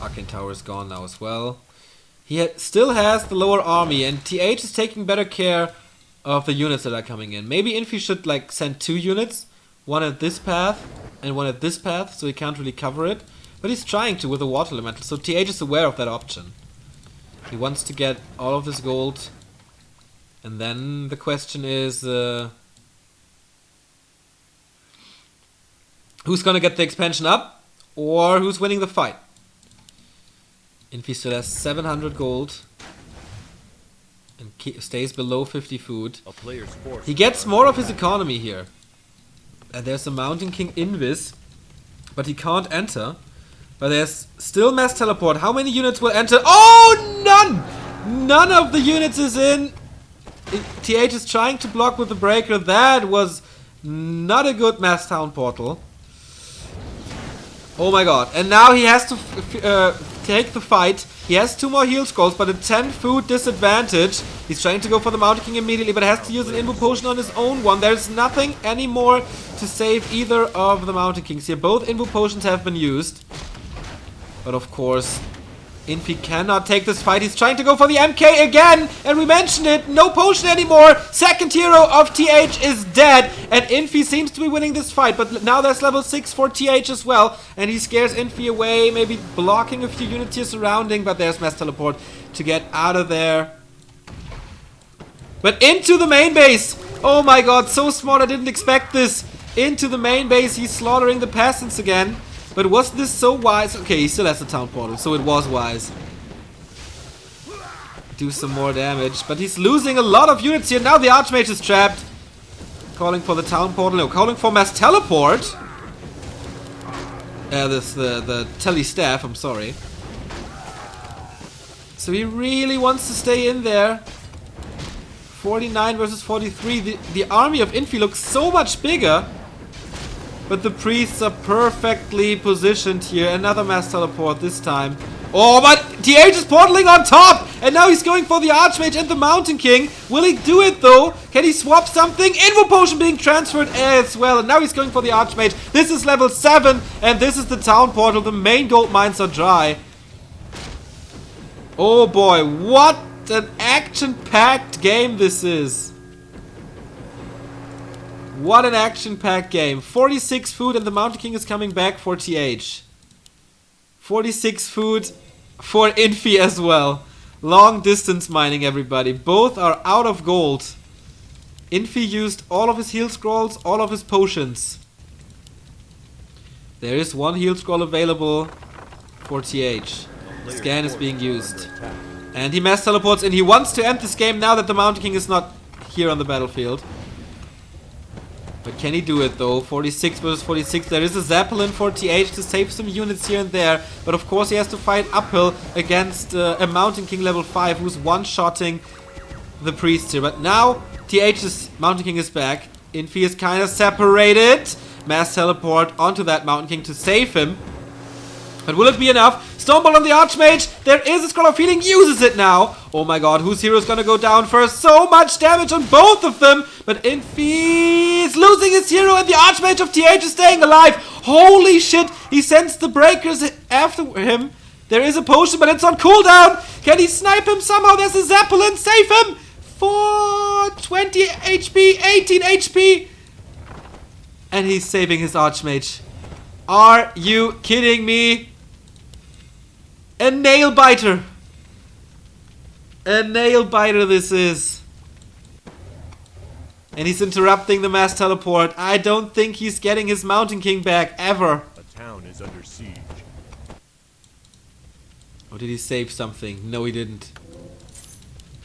Arcane Tower is gone now as well. He still has the lower army, and TH is taking better care of the units that are coming in. Maybe Infi should like send 2 units, one at this path and one at this path, so he can't really cover it. But he's trying to with the water elemental, so TH is aware of that option. He wants to get all of this gold, and then the question is who's gonna get the expansion up, or who's winning the fight? Infi still has 700 gold and stays below 50 food. He gets more of his economy here. And there's a Mountain King Invis, but he can't enter. But there's still mass teleport. How many units will enter? Oh, none! None of the units is in. TH is trying to block with the breaker. That was not a good mass town portal. Oh my god. And now he has to take the fight. He has 2 more heal scrolls, but a 10 food disadvantage. He's trying to go for the Mountain King immediately, but has to use an Invo Potion on his own one. There's nothing anymore to save either of the Mountain Kings here. Both Invo Potions have been used. But of course, Infi cannot take this fight. He's trying to go for the MK again. And we mentioned it. No potion anymore. Second hero of TH is dead. And Infi seems to be winning this fight. But now there's level 6 for TH as well. And he scares Infi away. Maybe blocking a few units here surrounding. But there's mass teleport to get out of there. But into the main base. Oh my god, so smart. I didn't expect this. Into the main base. He's slaughtering the peasants again. But was this so wise? Okay, he still has the town portal, so it was wise. Do some more damage. But he's losing a lot of units here. Now the Archmage is trapped. Calling for the town portal. No, calling for mass teleport. The tele staff, I'm sorry. So he really wants to stay in there. 49 versus 43. The army of Infi looks so much bigger. But the priests are perfectly positioned here. Another mass teleport this time. Oh, but TH is portaling on top! And now he's going for the Archmage and the Mountain King. Will he do it though? Can he swap something? Invo Potion being transferred as well. And now he's going for the Archmage. This is level 7. And this is the town portal. The main gold mines are dry. Oh boy, what an action-packed game this is. What an action-packed game. 46 food and the Mountain King is coming back for TH. 46 food for Infi as well. Long distance mining, everybody. Both are out of gold. Infi used all of his heal scrolls, all of his potions. There is 1 heal scroll available for TH. Scan is being used. And he mass teleports and he wants to end this game now that the Mountain King is not here on the battlefield. But can he do it though? 46 versus 46. There is a Zeppelin for TH to save some units here and there. But of course he has to fight uphill against a Mountain King level 5 who's one-shotting the priest here. But now TH's Mountain King is back. Infi is kind of separated. Mass teleport onto that Mountain King to save him. But will it be enough? Stoneball on the Archmage. There is a Scroll of Healing. Uses it now. Oh my god. Whose hero is going to go down first? So much damage on both of them. But Infi is losing his hero. And the Archmage of TH is staying alive. Holy shit. He sends the breakers after him. There is a potion, but it's on cooldown. Can he snipe him somehow? There's a Zeppelin. Save him. For 20 HP. 18 HP. And he's saving his Archmage. Are you kidding me? A nail biter. A nail biter this is. And he's interrupting the mass teleport. I don't think he's getting his Mountain King back ever. A town is under siege. Or did he save something? No, he didn't.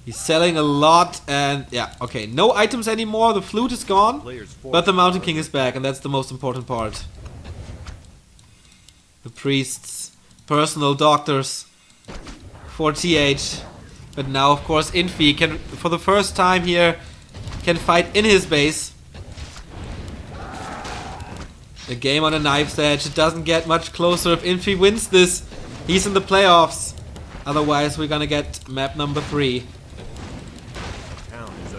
He's selling a lot, and yeah, okay, no items anymore. The flute is gone, but the Mountain King is back, and that's the most important part. The priests, personal doctors for TH. But now, of course, Infi can, for the first time here, can fight in his base. A game on a knife's edge. It doesn't get much closer. If Infi wins this, he's in the playoffs. Otherwise, we're gonna get map number 3.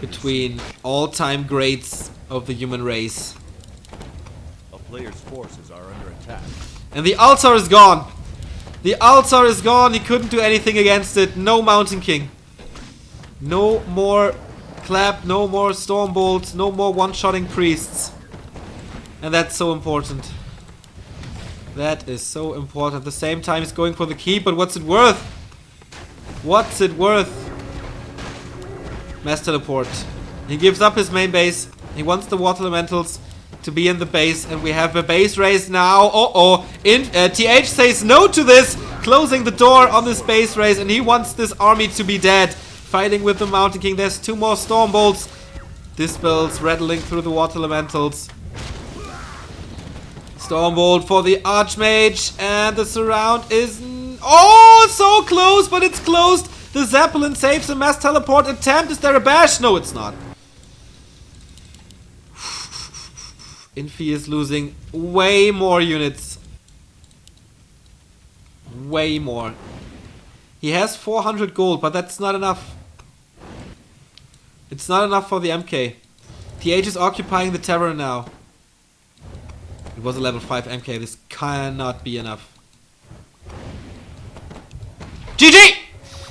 Between all-time greats of the human race. A player's forces are under attack. And the altar is gone. The altar is gone. He couldn't do anything against it. No Mountain King. No more clap. No more Stormbolt. No more one-shotting priests. And that's so important. That is so important. At the same time, he's going for the keep, but what's it worth? What's it worth? Mass teleport. He gives up his main base. He wants the water elementals to be in the base, and we have a base race now. TH says no to this, closing the door on this base race, and he wants this army to be dead. Fighting with the Mountain King. There's 2 more Stormbolts. Dispels rattling through the water elementals. Stormbolt for the Archmage, and the surround is... Oh, so close, but it's closed. The Zeppelin saves a mass teleport attempt. Is there a bash? No, it's not. Infi is losing way more units. Way more. He has 400 gold, but that's not enough. It's not enough for the MK. TH is occupying the Terror now. It was a level 5 MK. This cannot be enough. GG!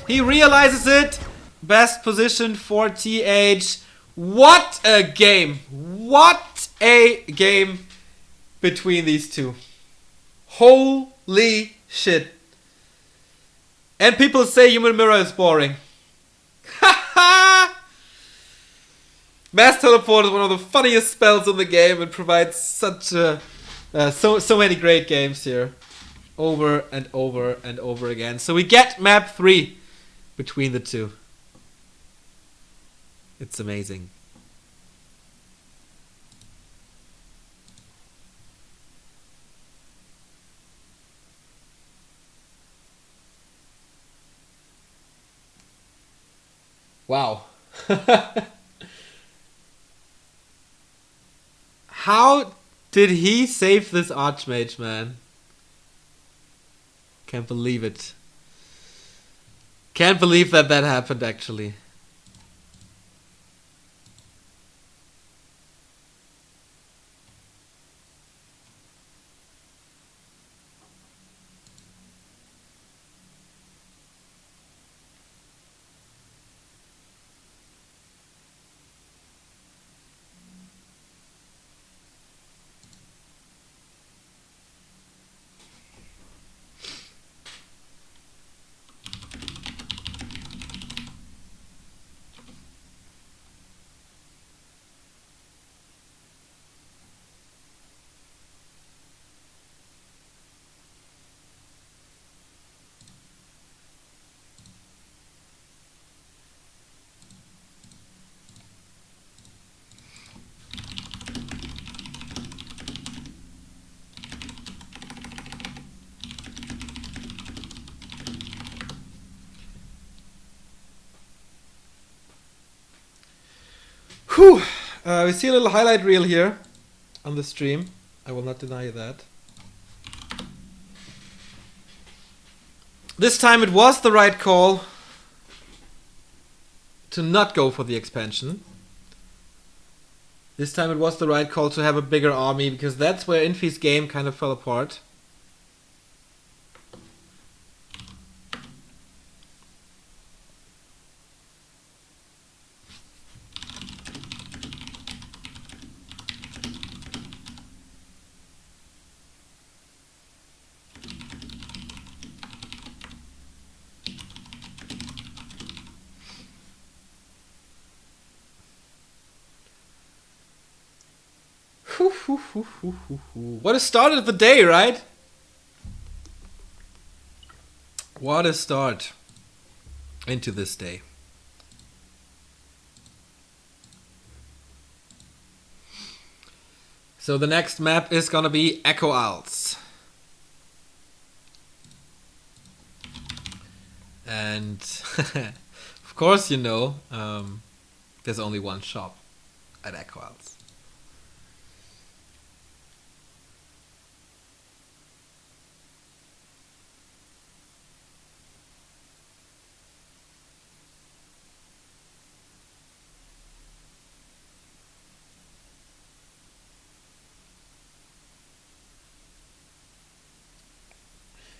He realizes it. Best position for TH. What a game. What a game between these two. Holy shit. And people say Human Mirror is boring. Mass Teleport is one of the funniest spells in the game and provides such so many great games here. Over and over and over again. So we get map 3 between the two. It's amazing. Wow. How did he save this Archmage, man? Can't believe it. Can't believe that that happened, actually. Whew. We see a little highlight reel here on the stream. I will not deny you that. This time it was the right call to not go for the expansion. This time it was the right call to have a bigger army, because that's where Infi's game kind of fell apart. What a start of the day, right? What a start into this day. So the next map is gonna be Echo Isles. And of course, you know, there's only one shop at Echo Isles.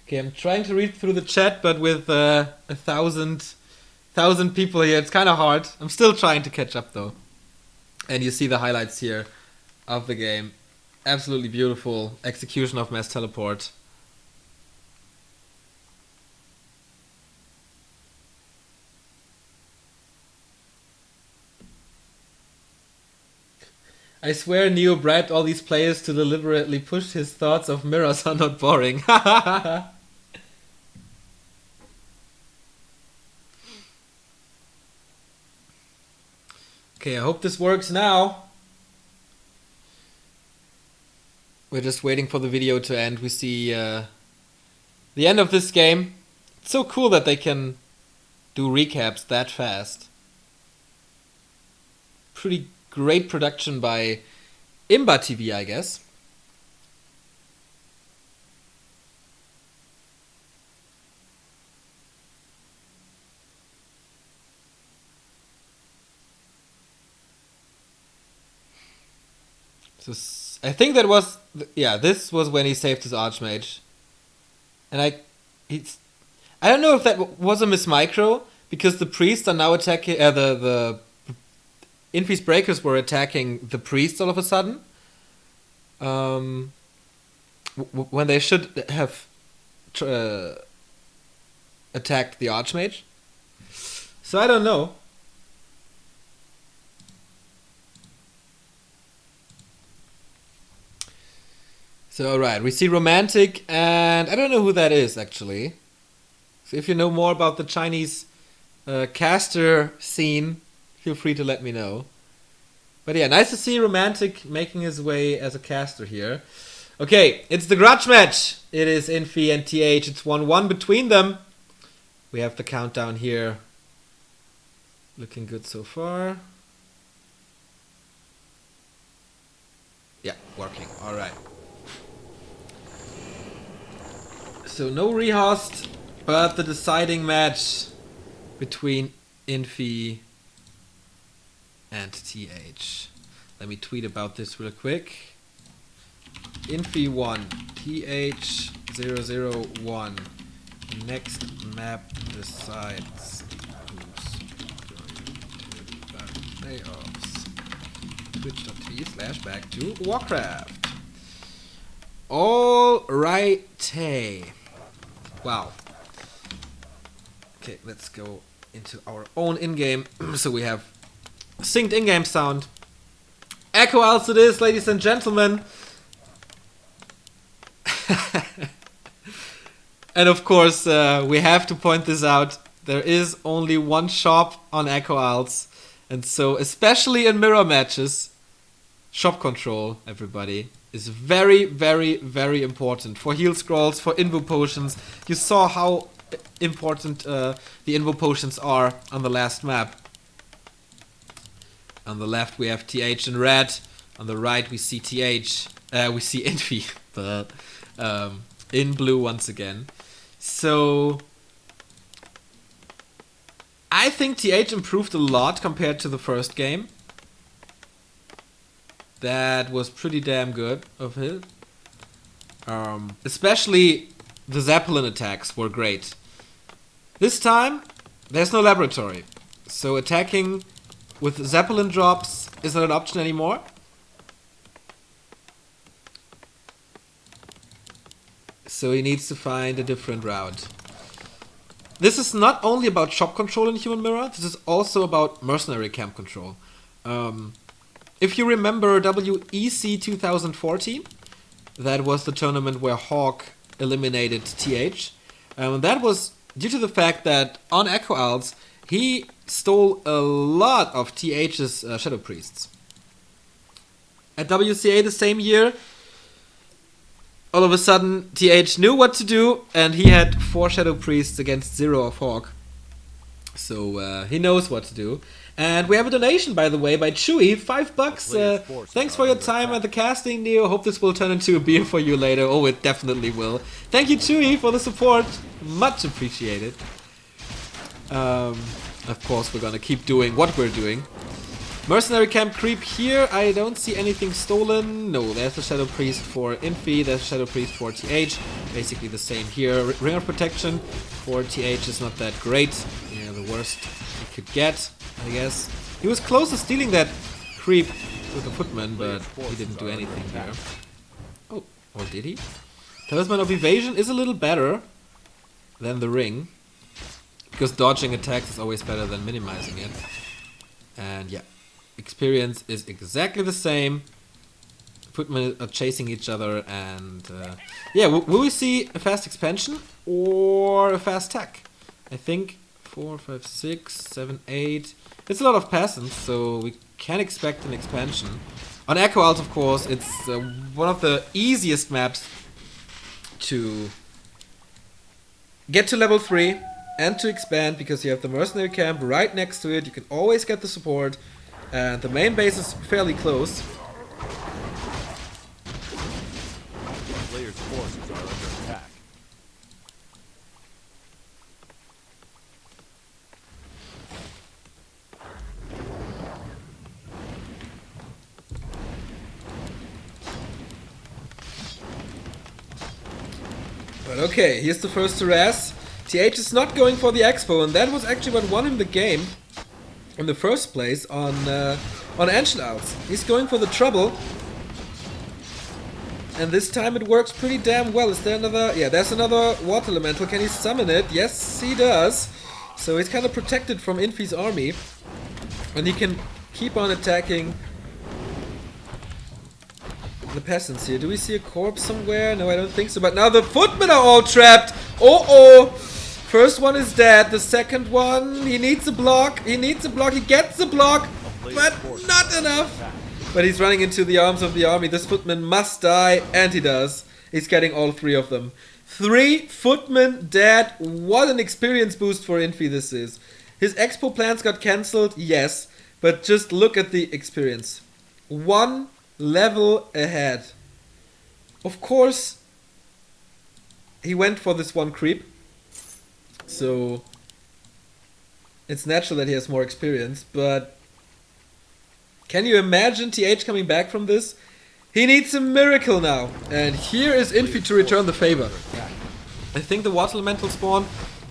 Okay, I'm trying to read through the chat, but with 1,000 people here, it's kind of hard. I'm still trying to catch up though. And you see the highlights here of the game. Absolutely beautiful execution of mass teleport. I swear Neo bribed all these players to deliberately push his thoughts of mirrors are not boring. Okay, I hope this works now. We're just waiting for the video to end. We see the end of this game. It's so cool that they can do recaps that fast. Pretty great production by Imba TV, I guess. So I think that was, yeah, this was when he saved his Archmage. And I don't know if that was a miss micro, because the priests are now attacking, the Infi's breakers were attacking the priests all of a sudden. When they should have attacked the Archmage. So I don't know. So alright, we see Romantic, and I don't know who that is actually. So if you know more about the Chinese caster scene, feel free to let me know. But yeah, nice to see Romantic making his way as a caster here. Okay, it's the grudge match. It is Infi and TH. It's 1-1 between them. We have the countdown here. Looking good so far. Yeah, working. Alright. So no rehost, but the deciding match between Infi and TH. Let me tweet about this real quick. Infi 1, TH001. Next map decides who's going to the playoffs. Twitch.tv/back to Warcraft. Alrighty. Wow. Okay, let's go into our own in-game. So we have synced in-game sound. Echo Isles it is, ladies and gentlemen. And of course, we have to point this out. There is only one shop on Echo Isles. And so, especially in mirror matches, shop control, everybody, is very, very, very important. For heal scrolls, for invo potions. You saw how important the invo potions are on the last map. On the left we have TH in red. On the right we see TH. We see Infi, but in blue once again. So I think TH improved a lot compared to the first game. That was pretty damn good of him. Especially the Zeppelin attacks were great. This time, there's no laboratory. So attacking with Zeppelin drops is not an option anymore. So he needs to find a different route. This is not only about shop control in Human Mirror, this is also about mercenary camp control. If you remember WEC 2014, that was the tournament where Hawk eliminated TH. That was due to the fact that on Echo Isles, he stole a lot of TH's Shadow Priests. At WCA the same year, all of a sudden TH knew what to do, and he had 4 Shadow Priests against 0 of Hawk. So he knows what to do. And we have a donation, by the way, by Chewy, $5. Thanks for your time at the casting, Neo. Hope this will turn into a beer for you later. Oh, it definitely will. Thank you, Chewy, for the support. Much appreciated. Of course, we're gonna keep doing what we're doing. Mercenary camp creep here. I don't see anything stolen. No, there's a Shadow Priest for Infi. There's a Shadow Priest for TH. Basically the same here. Ring of Protection for TH is not that great. Yeah, the worst he could get, I guess. He was close to stealing that creep with the Footman, but he didn't do anything here. Oh, or did he? Talisman of Evasion is a little better than the ring, because dodging attacks is always better than minimizing it. And yeah. Experience is exactly the same. Footmen are chasing each other, and yeah, will we see a fast expansion or a fast tech? I think 4, 5, 6, 7, 8. It's a lot of peasants, so we can expect an expansion. On Echo Isles, of course, it's one of the easiest maps to get to level 3 and to expand, because you have the mercenary camp right next to it. You can always get the support. And the main base is fairly close. Players' forces are under attack. But okay, here's the first harass. TH is not going for the expo, and that was actually what won him the game in the first place on Ancient Isles. He's going for the trouble, and this time it works pretty damn well. Is there another? Yeah, there's another water elemental. Can he summon it? Yes, he does. So he's kind of protected from Infi's army, and he can keep on attacking the peasants here. Do we see a corpse somewhere? No, I don't think so. But now the footmen are all trapped. Oh. First one is dead. The second one, he needs a block. He needs a block. He gets a block, but not enough. But he's running into the arms of the army. This footman must die, and he does. He's getting all 3 of them. 3 footmen dead. What an experience boost for Infi this is. His expo plans got cancelled, yes, but just look at the experience. 1 level ahead. Of course, he went for this 1 creep. So it's natural that he has more experience, but can you imagine TH coming back from this? He needs a miracle now, and here is Infi to return the favor. I think the water elemental spawn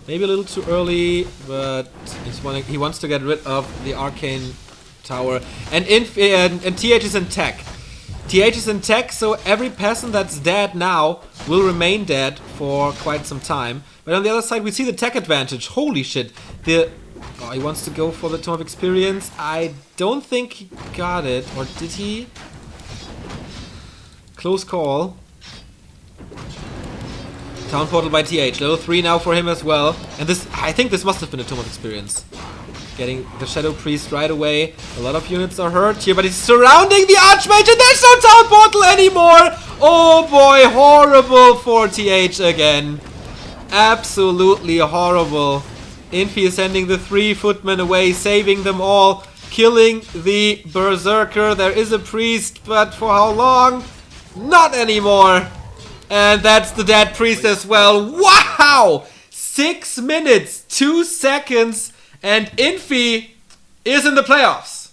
maybe a little too early, but he wants to get rid of the arcane tower, and TH is in tech. TH is in tech, so every peasant that's dead now will remain dead for quite some time. But on the other side, we see the tech advantage. Holy shit. He wants to go for the Tome of Experience. I don't think he got it. Or did he? Close call. Town portal by TH. Level 3 now for him as well. And this, I think this must have been a Tome of Experience. Getting the Shadow Priest right away. A lot of units are hurt here, but he's surrounding the Archmage, and there's no town portal anymore! Oh boy, horrible for TH again. Absolutely horrible. Infi is sending the 3 footmen away, saving them all, killing the Berserker. There is a priest, but for how long? Not anymore. And that's the dead priest as well. Wow! 6 minutes, 2 seconds, and Infi is in the playoffs.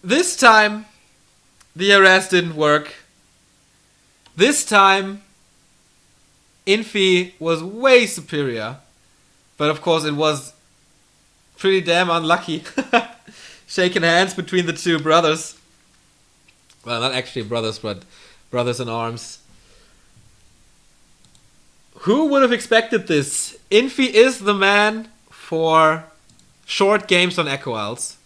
This time, the arrest didn't work. This time, Infi was way superior. But of course, it was pretty damn unlucky. Shaking hands between the 2 brothers. Well, not actually brothers, but brothers in arms. Who would have expected this? Infi is the man for short games on Echo Isles.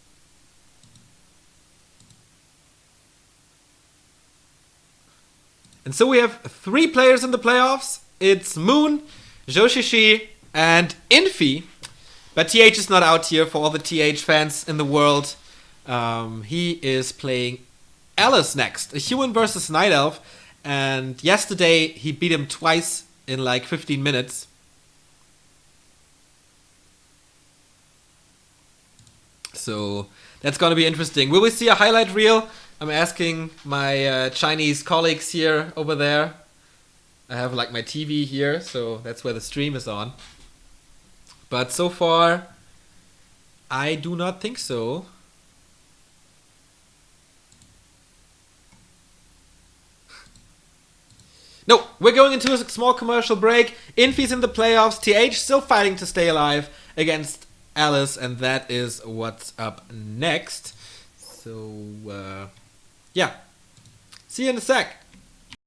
And so we have 3 players in the playoffs. It's Moon, Joshishi, and Infi. But TH is not out here for all the TH fans in the world. He is playing Alice next. A human versus Night Elf. And yesterday he beat him twice in like 15 minutes. So that's going to be interesting. Will we see a highlight reel? I'm asking my Chinese colleagues here over there. I have like my TV here, so that's where the stream is on. But so far, I do not think so. No, we're going into a small commercial break. Infi's in the playoffs. TH still fighting to stay alive against Alice, and that is what's up next. So, yeah. See you in a sec.